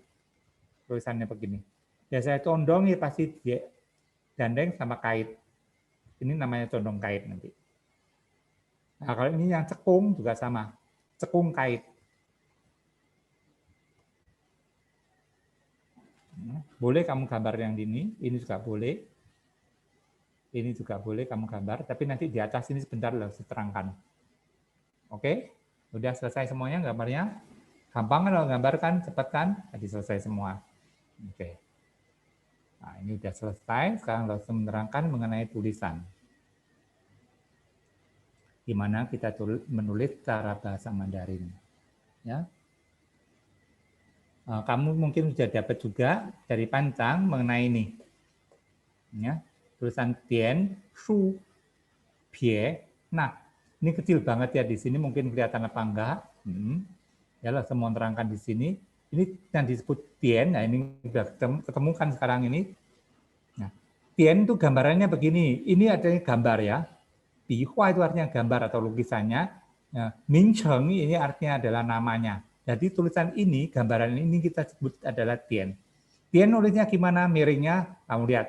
[SPEAKER 1] tulisannya begini. Biasanya condong ya pasti gandeng sama kait. Ini namanya condong kait nanti. Nah, kalau ini yang cekung juga sama. Cekung kait. Boleh kamu gambar yang ini juga boleh. Ini juga boleh kamu gambar, tapi nanti di atas ini sebentar lah saya terangkan. Oke? Udah selesai semuanya gambarnya? Gampang kan kalau gambarkan, cepat kan? Tadi selesai semua. Oke. Nah, ini udah selesai, sekarang langsung menerangkan mengenai tulisan. Gimana kita menulis cara bahasa Mandarin. Ya. Kamu mungkin sudah dapat juga dari Pancang mengenai ini. Ya, tulisan Tian, Shu, Pie. Nah, ini kecil banget ya di sini, mungkin kelihatan apa enggak. Ya lah, semua terangkan di sini. Ini yang disebut Tian, nah ini sudah ketemukan sekarang ini. Nah, Tian itu gambarannya begini. Ini adanya gambar ya. Bihua itu artinya gambar atau lukisannya. Nah, Mingcheng ini artinya adalah namanya. Jadi tulisan ini, gambaran ini kita sebut adalah Tian. Tian nulisnya gimana? Miringnya, kamu lihat.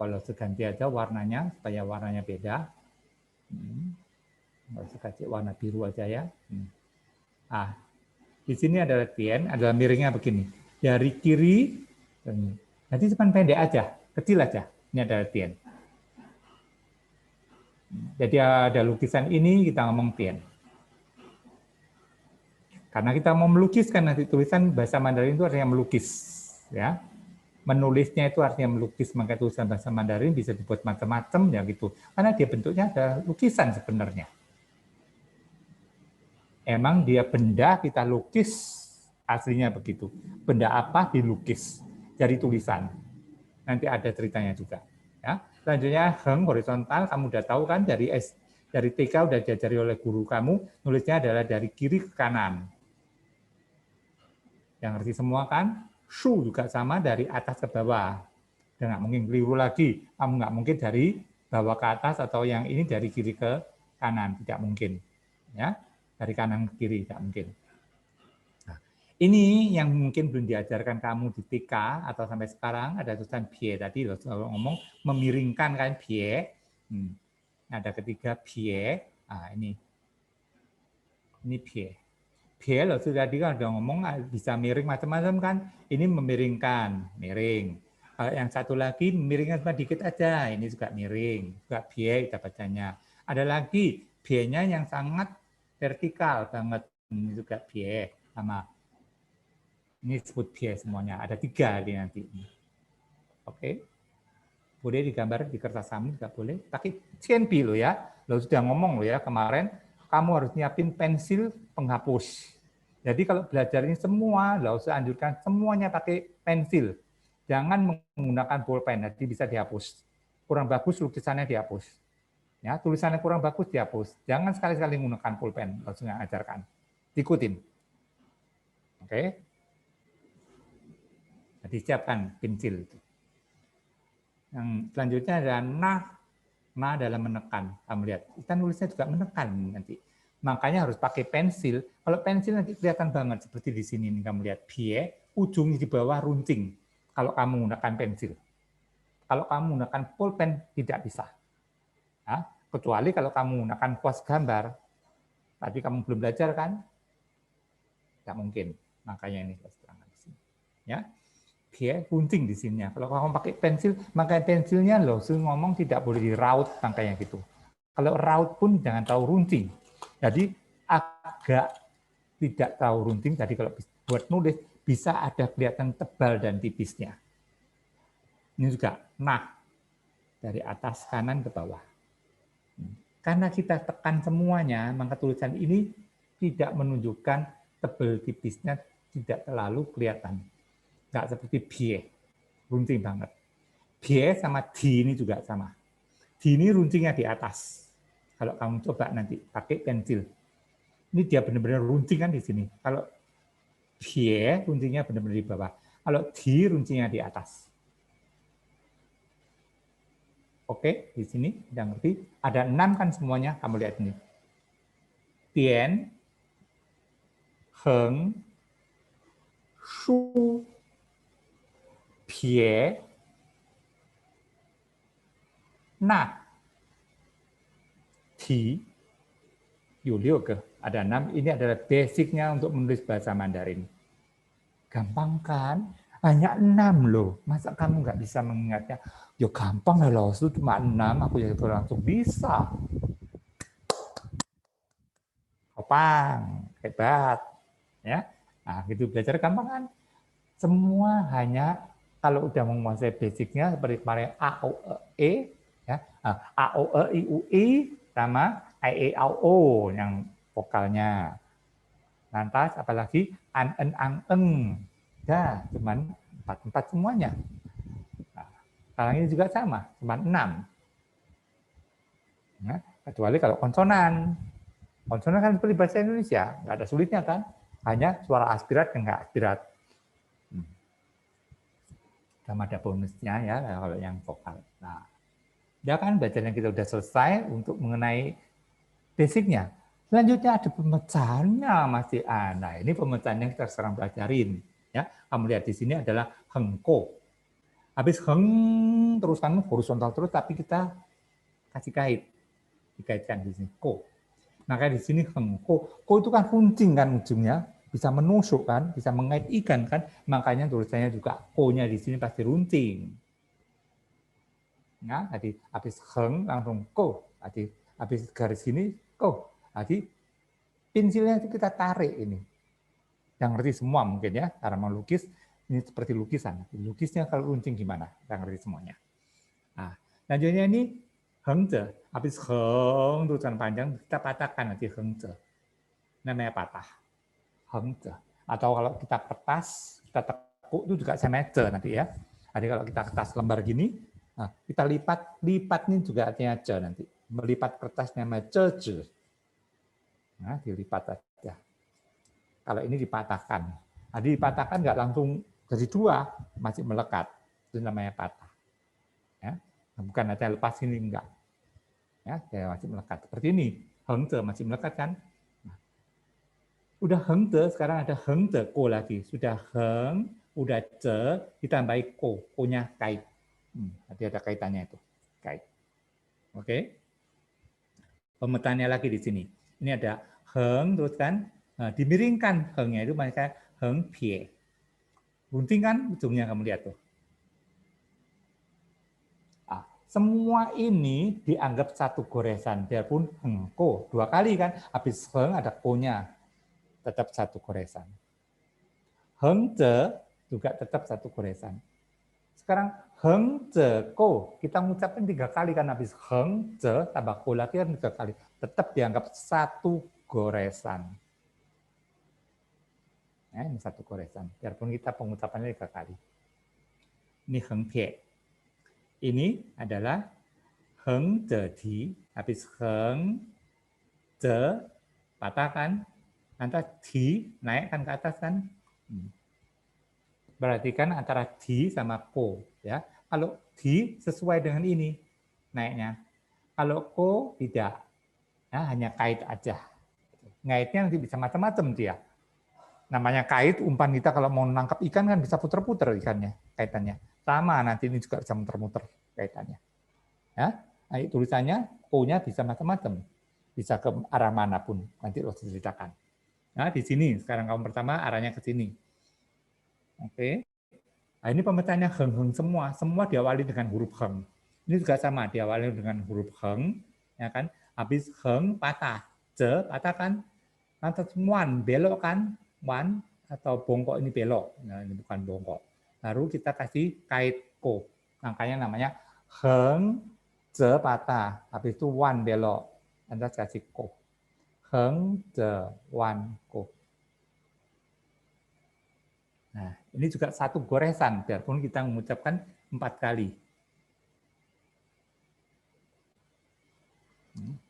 [SPEAKER 1] Kalau seganti aja warnanya, supaya warnanya beda. Kalau kasih warna biru aja ya. Ah, di sini adalah Tian, adalah miringnya begini. Dari kiri, nanti cuma pendek aja, kecil aja. Ini adalah Tian. Jadi ada lukisan ini kita ngomong Tian. Karena kita mau melukiskan nanti tulisan bahasa Mandarin itu artinya melukis, ya. Menulisnya itu artinya melukis, maka tulisan bahasa Mandarin bisa dibuat macam-macam ya gitu. Karena dia bentuknya ada lukisan sebenarnya. Emang dia benda kita lukis aslinya begitu. Benda apa dilukis dari tulisan. Nanti ada ceritanya juga. Ya. Selanjutnya heng horizontal, kamu udah tahu kan dari TK udah diajari oleh guru kamu, nulisnya adalah dari kiri ke kanan. Yang ngerti semua kan? Shu juga sama dari atas ke bawah. Dan nggak mungkin keliru lagi. Kamu nggak mungkin dari bawah ke atas atau yang ini dari kiri ke kanan. Tidak mungkin. Ya, dari kanan ke kiri tidak mungkin. Nah, ini yang mungkin belum diajarkan kamu di TK atau sampai sekarang ada tulisan bie tadi loh, ngomong memiringkan kan bie. Ada ketiga bie. Nah, ini bie. Bie loh sudah kan udah ngomong bisa miring macam-macam kan. Ini memiringkan, miring. Yang satu lagi miringnya cuma dikit aja. Ini juga miring. Juga bie kita bacanya. Ada lagi B-nya yang sangat vertikal banget. Ini juga B sama. Ini disebut B semuanya. Ada 3 di nanti. Oke. Boleh digambar di kertas kami, nggak boleh. Tapi CNP lo ya. Lo sudah ngomong lo ya kemarin, kamu harus nyiapin pensil penghapus. Jadi kalau belajar ini semua, lo usah anjurkan semuanya pakai pensil. Jangan menggunakan bolpen, nanti bisa dihapus. Kurang bagus lukisannya dihapus. Ya, tulisannya kurang bagus dihapus. Jangan sekali-kali menggunakan pulpen, langsung ajarkan. Ikutin. Oke. Jadi siapkan pensil. Yang selanjutnya adalah nah dalam menekan. Kamu lihat, kita nulisnya juga menekan nanti. Makanya harus pakai pensil. Kalau pensil nanti kelihatan banget seperti di sini nih, kamu lihat B, ujungnya di bawah runcing. Kalau kamu menggunakan pensil. Kalau kamu menggunakan pulpen tidak bisa. Nah, kecuali kalau kamu menggunakan kuas gambar, tadi kamu belum belajar kan? Tidak mungkin. Makanya ini saya terangkan di sini. Ya, dia gunting di sini. Kalau kamu pakai pensil, makanya pensilnya loh, ngomong tidak boleh diraut, makanya gitu. Kalau raut pun jangan tahu runcing. Jadi agak tidak tahu runcing. Jadi kalau buat nulis bisa ada kelihatan tebal dan tipisnya. Ini juga nah dari atas kanan ke bawah. Karena kita tekan semuanya, maka tulisan ini tidak menunjukkan tebal tipisnya, tidak terlalu kelihatan. Nggak seperti bie, runcing banget. Bie sama di ini juga sama. Di ini runcingnya di atas. Kalau kamu coba nanti pakai pensil. Ini dia benar-benar runcing kan di sini. Kalau bie, runcingnya benar-benar di bawah. Kalau di, runcingnya di atas. Oke, di sini udah ngerti. Ada 6 kan semuanya, kamu lihat ini. Tien, heng, shu, pie, na, ti, yulio ke. Ada 6, ini adalah basicnya untuk menulis bahasa Mandarin. Gampang kan? Hanya 6 loh. Masa kamu nggak bisa mengingatnya? Ya gampang loh, itu cuma 6, aku jadi langsung bisa. Gampang, hebat. Ya, nah gitu belajar gampang kan? Semua hanya kalau udah menguasai basicnya seperti kemarin A, O, E, ya, A, O, E, I, U, I, sama I, E, A, O yang vokalnya. Lantas apalagi An, En, Ang, Eng. Ya, cuman 4 semuanya. Nah, sekarang ini juga sama, cuma 6. Ya, kecuali kalau konsonan. Konsonan kan seperti bahasa Indonesia, nggak ada sulitnya kan? Hanya suara aspirat dan nggak aspirat. Sama ada bonusnya ya kalau yang vokal. Nah, ya kan bacaan yang kita udah selesai untuk mengenai basicnya. Selanjutnya ada pemecahannya masih. Nah, ini pemecahan yang kita sekarang pelajarin. Ya, kamu lihat di sini adalah hengko. Habis heng terus kan horizontal terus, tapi kita kasih kait, dikaitkan di sini ko. Maka di sini hengko. Ko itu kan runcing kan ujungnya, bisa menusuk kan, bisa mengait ikan kan. Makanya tulisannya juga ko-nya di sini pasti runcing. Nah, tadi habis heng langsung ko, tadi habis garis sini ko. Tadi pensilnya itu kita tarik ini. Yang ngerti semua mungkin ya, cara melukis ini seperti lukisan. Lukisnya kalau runcing gimana? Yang ngerti semuanya. Nah, selanjutnya ini hengze. Habis heng tulisan panjang kita patahkan nanti hengze. Namanya patah. Hengze. Atau kalau kita kertas, kita tekuk itu juga sama ce nanti ya. Jadi kalau kita kertas lembar gini, nah, kita lipat ini juga artinya ce nanti. Melipat kertas namanya ce. Nah, dilipat aja. Kalau ini dipatahkan. Jadi dipatahkan nggak langsung jadi 2, masih melekat. Itu namanya patah. Ya. Bukan aja lepas ini enggak. Ya, masih melekat. Seperti ini. Hengze masih melekat kan? Nah, udah hengze, sekarang ada hengze ko lagi. Sudah heng, udah ce, ditambahi ko. Ko-nya kait. Nanti ada kaitannya itu. Kait. Oke. Pemetaannya lagi di sini. Ini ada heng, terus kan dimiringkan hengnya itu makanya heng pie. Gunting kan ujungnya kamu lihat tuh. Semua ini dianggap satu goresan, biarpun hengko 2 kali kan, habis heng ada ko-nya, tetap satu goresan. Hengce juga tetap satu goresan. Sekarang hengce ko, kita mengucapkan 3 kali kan, habis hengce tambah ko lagi kan 3 kali, tetap dianggap satu goresan. Ya, ini satu goresan, biarpun kita pengucapannya 3 kali. Ini hengpie. Ini adalah heng je di, habis heng je patah kan, nanti di naik kan ke atas kan. Berarti kan antara di sama ko ya. Kalau di sesuai dengan ini naiknya. Kalau ko tidak, ya, hanya kait aja. Ngaitnya nanti bisa macam-macam dia. Namanya kait, umpan kita kalau mau nangkap ikan kan bisa puter-puter ikannya, kaitannya. Sama nanti ini juga bisa muter-muter kaitannya. Ya, nah, tulisannya ko-nya bisa macam-macam. Bisa ke arah manapun, nanti lo ceritakan. Nah, di sini sekarang kamu pertama arahnya ke sini. Oke. Nah, ini pemecahannya heng-heng semua diawali dengan huruf heng. Ini juga sama, diawali dengan huruf heng, ya kan? Habis heng patah, je patah kan? Lantas wan belok kan? Wan atau bongkok ini belok. Nah, ini bukan bongkok. Baru kita kasih kait ko. Makanya namanya heng je patah. Habis itu wan belok. Lantas kasih ko. Heng je wan ko. Nah, ini juga satu goresan, biarpun kita mengucapkan 4 kali.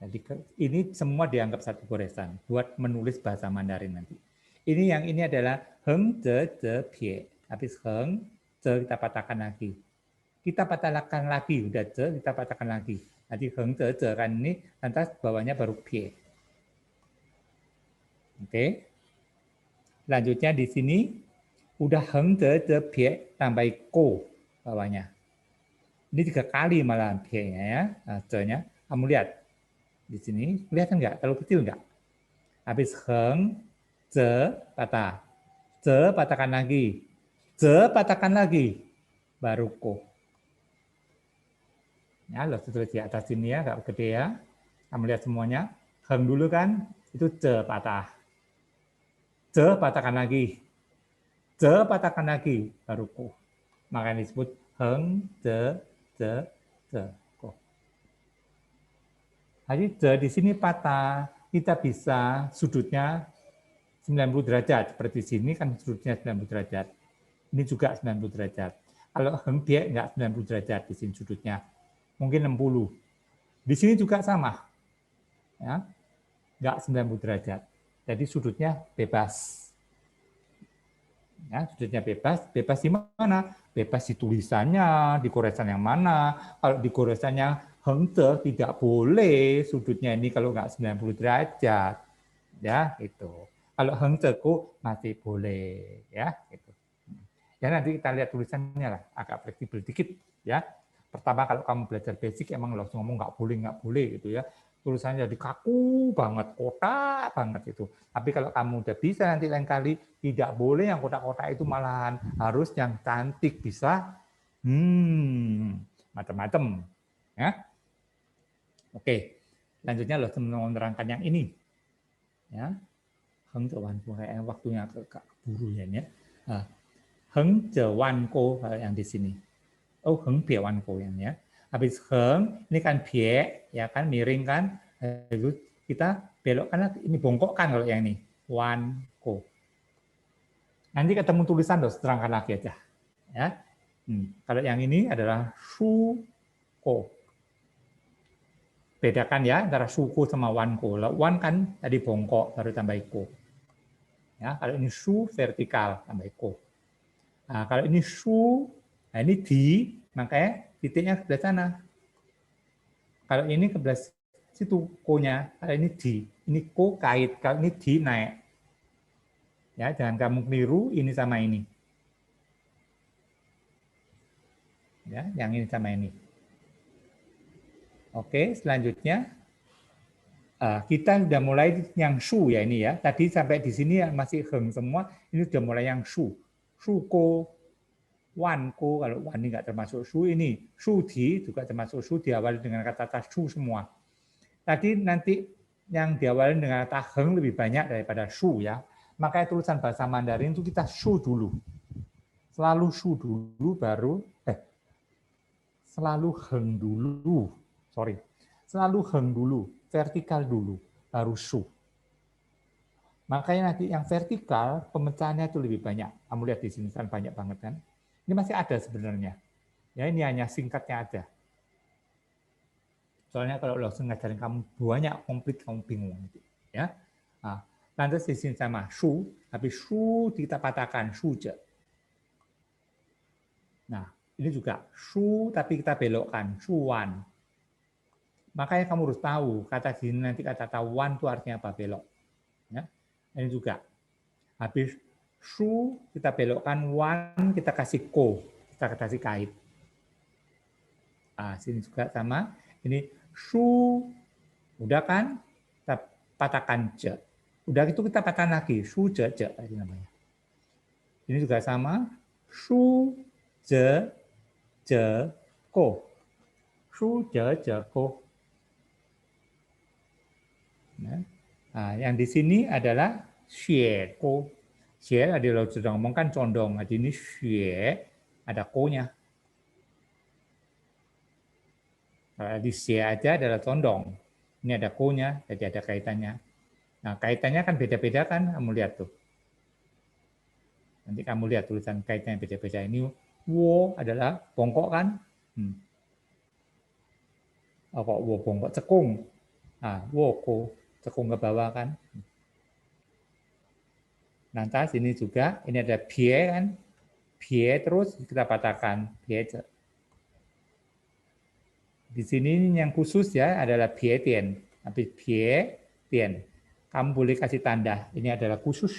[SPEAKER 1] Jadi ini semua dianggap satu goresan buat menulis bahasa Mandarin nanti. Ini yang ini adalah heng je je pie. Habis heng, je kita patahkan lagi. Kita patahkan lagi, udah je kita patahkan lagi. Nanti heng je je kan ini, lantas bawahnya baru pie. Oke. Lanjutnya di sini udah heng je je pie tambah ko bawahnya. Ini 3 kali malah pie-nya ya, je-nya. Kamu lihat di sini, kelihatan nggak? Terlalu kecil nggak? Habis heng, je, patah. Je, patahkan lagi. Je, patahkan lagi. Baru ko. Ya, lo tulis di atas sini ya, nggak gede ya. Kamu lihat semuanya. Heng dulu kan, itu je patah. Je, patahkan lagi. Je, patahkan lagi. Baru ko. Makanya disebut heng, je, je, ko. Jadi di sini patah, kita bisa sudutnya 90 derajat. Seperti sini kan sudutnya 90 derajat. Ini juga 90 derajat. Kalau heng pie enggak 90 derajat di sini sudutnya. Mungkin 60. Di sini juga sama. Ya. Enggak 90 derajat. Jadi sudutnya bebas. Ya, sudutnya bebas. Bebas di mana? Bebas di tulisannya, di goresan yang mana. Kalau di goresannya heng te tidak boleh sudutnya ini kalau enggak 90 derajat. Ya, itu. Kalau heng te ku masih boleh, ya, gitu. Ya nanti kita lihat tulisannya lah, agak fleksibel dikit, ya. Pertama kalau kamu belajar basic emang langsung ngomong nggak boleh gitu ya. Tulisannya jadi kaku banget, kotak banget itu. Tapi kalau kamu udah bisa nanti lain kali tidak boleh yang kotak-kotak itu, malahan harus yang cantik, bisa macam-macam, ya. Oke, lanjutnya loh menerangkan yang ini, ya. Heng jawan ko, waktunya agak keburu ya. Heng jawan ko yang di sini. Oh, heng pie wan ko yang ya. Habis heng, ini kan pie, ya kan, miring kan. Lalu kita belokkan, ini bongkok kan kalau yang ini. Wan ko. Nanti ketemu tulisan, loh, terangkan lagi aja. Ya. Kalau yang ini adalah shu ko. Bedakan ya antara shu ko sama wan ko. Wan kan tadi bongkok, baru tambah ko. Ya, kalau ini shu vertikal, tambah ko. Nah, kalau ini shu, nah ini di, makanya titiknya ke sebelah sana. Kalau ini ke sebelah situ ko-nya, kalau ini di, ini ko kait, kalau ini di naik. Ya, jangan kamu keliru ini sama ini. Ya, yang ini sama ini. Oke, selanjutnya kita sudah mulai yang shu ya ini ya. Tadi sampai di sini masih heng semua, ini sudah mulai yang shu. Shu ko. wan ko, kalau wan ini nggak termasuk shu, ini shu di juga termasuk shu, diawali dengan kata shu semua. Tadi nanti yang diawali dengan kata heng lebih banyak daripada shu ya. Makanya tulisan bahasa Mandarin itu kita shu dulu. Selalu shu dulu baru selalu heng dulu. Sorry. Selalu heng dulu, vertikal dulu, baru shu. Makanya nanti yang vertikal pemecahannya itu lebih banyak. Kamu lihat di sini kan banyak banget kan. Ini masih ada sebenarnya. Ya ini hanya singkatnya aja. Soalnya kalau langsung ngajarin kamu banyak komplit kamu bingung gitu. Ya. Nah, lantas di sini sama shu, tapi shu kita patahkan shu je. Nah, ini juga shu tapi kita belokkan shuwan. Makanya kamu harus tahu kata sini nanti kata wan itu artinya apa belok. Ya. Ini juga. Habis shu kita belokkan wan kita kasih ko, kita kasih kait. Nah, sini juga sama. Ini shu udah kan? Kita patahkan je. Udah itu kita patahkan lagi shu je je tadi namanya. Ini juga sama. Shu je je ko. Shu je je ko. Nah, yang di sini adalah xue ko. Xue tadi lo sudah ngomongkan condong. Jadi ini xue ada ko-nya. Kalau di xue aja adalah condong. Ini ada ko-nya, jadi ada kaitannya. Nah, kaitannya kan beda-beda kan, kamu lihat tuh. Nanti kamu lihat tulisan kaitannya beda-beda. Ini wo adalah bongkok kan? Oh, kok wo bongkok cekung. Nah, wo ko cekung ke bawah kan? Nanti sini juga ini ada pie kan? Pie terus kita patahkan pie. Di sini yang khusus ya adalah pie tian. Tapi pie tian. Kamu boleh kasih tanda. Ini adalah khusus.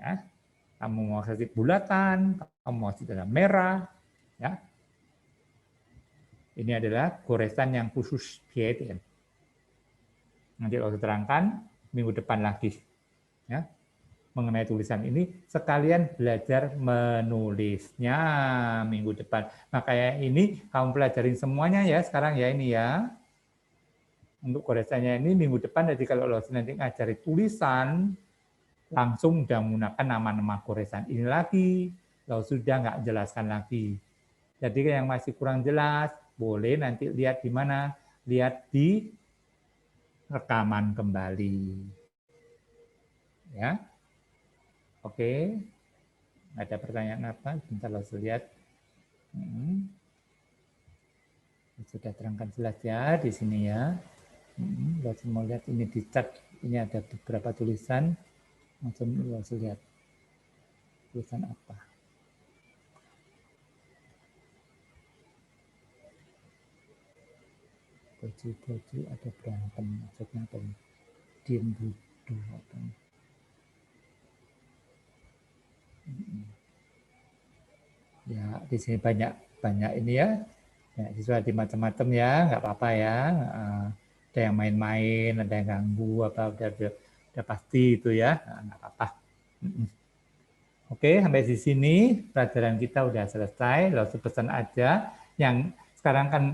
[SPEAKER 1] Ya. Kamu mau kasih bulatan, kamu mau kasih tanda merah. Ya. Ini adalah goresan yang khusus pie tian. Nanti kalau terangkan minggu depan lagi. Ya. Mengenai tulisan ini, sekalian belajar menulisnya minggu depan. Makanya ini kamu pelajarin semuanya ya sekarang ya ini ya. Untuk goresannya ini minggu depan, jadi kalau nanti ngajari tulisan, langsung udah menggunakan nama-nama goresan ini lagi. Kalau sudah nggak jelaskan lagi. Jadi yang masih kurang jelas, boleh nanti lihat di mana? Lihat di rekaman kembali. Ya. Oke, ada pertanyaan apa? Bentar langsung lihat. Sudah terangkan jelas ya di sini ya. Langsung mau lihat ini di chat. Ini ada beberapa tulisan. Langsung lihat tulisan apa. Baju-baju ada berantem. Maksudnya apa? Diem duduk apa? Ya, di sini banyak ini ya. Ya, siswa di macam-macam ya, nggak apa-apa ya. Ada yang main-main, ada yang ganggu, apa udah pasti itu ya, nggak apa-apa. Oke, sampai di sini pelajaran kita udah selesai. Lalu pesan aja. Yang sekarang kan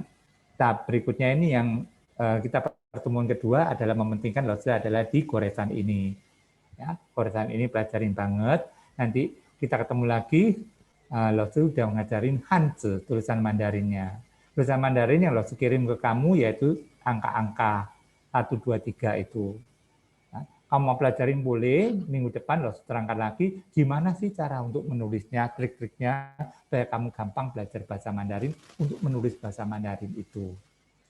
[SPEAKER 1] tahap berikutnya ini yang kita pertemuan kedua adalah mementingkan adalah di goresan ini. Ya, goresan ini pelajarin banget. Nanti kita ketemu lagi. Losu udah ngajarin Hanzi, tulisan Mandarinnya. Tulisan Mandarin yang Losu kirim ke kamu yaitu angka-angka 1, 2, 3 itu. Nah, kamu mau pelajarin boleh, minggu depan Losu terangkan lagi gimana sih cara untuk menulisnya, trik-triknya, supaya kamu gampang belajar bahasa Mandarin untuk menulis bahasa Mandarin itu.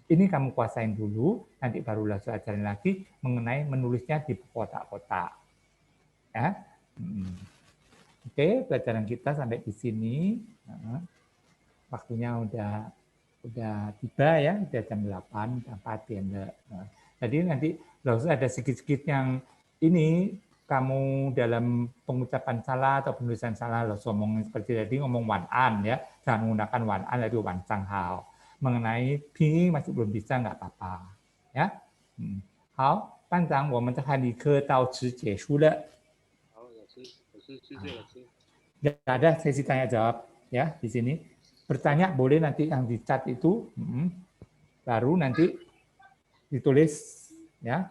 [SPEAKER 1] Ini kamu kuasain dulu, nanti baru Losu ajarin lagi mengenai menulisnya di kotak-kotak. Ya. Oke, pelajaran kita sampai di sini. Waktunya udah tiba ya, udah jam 8, 4 ya. Jadi nanti ada sedikit-sedikit yang ini kamu dalam pengucapan salah atau penulisan salah ngomong seperti tadi ngomong wan an ya, jangan menggunakan wan an tapi wan sang hao. Mengenai ping masih belum bisa nggak apa-apa ya. 好，班长，我们这堂课到此结束了。
[SPEAKER 2] 好，老师，谢谢老师。
[SPEAKER 1] Nggak ada sesi tanya jawab ya di sini. Bertanya boleh nanti yang di chat itu, baru nanti ditulis ya.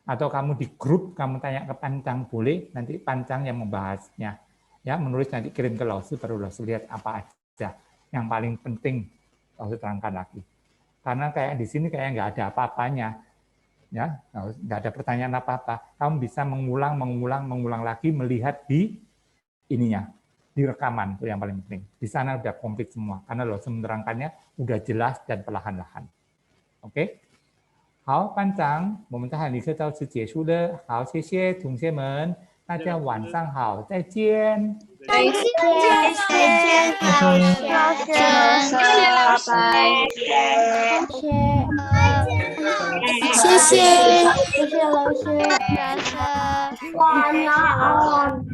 [SPEAKER 1] Atau kamu di grup kamu tanya ke Pancang boleh, nanti Pancang yang membahasnya. Ya, menulis nanti kirim ke Lausu, baru Lausu lihat apa aja yang paling penting Lausu terangkan lagi. Karena kayak di sini kayak nggak ada apa-apanya. Ya, nggak ada pertanyaan apa-apa. Kamu bisa mengulang lagi melihat di ininya, di rekaman itu yang paling penting. Di sana udah komplit semua karena Lausu menerangkannya udah jelas dan perlahan-lahan. Oke? 好，班长，我们的汉语课到此结束了。好，谢谢同学们，大家晚上好，再见。
[SPEAKER 2] 再见，老师，拜拜。
[SPEAKER 3] 谢谢。
[SPEAKER 2] 谢谢老师，晚安。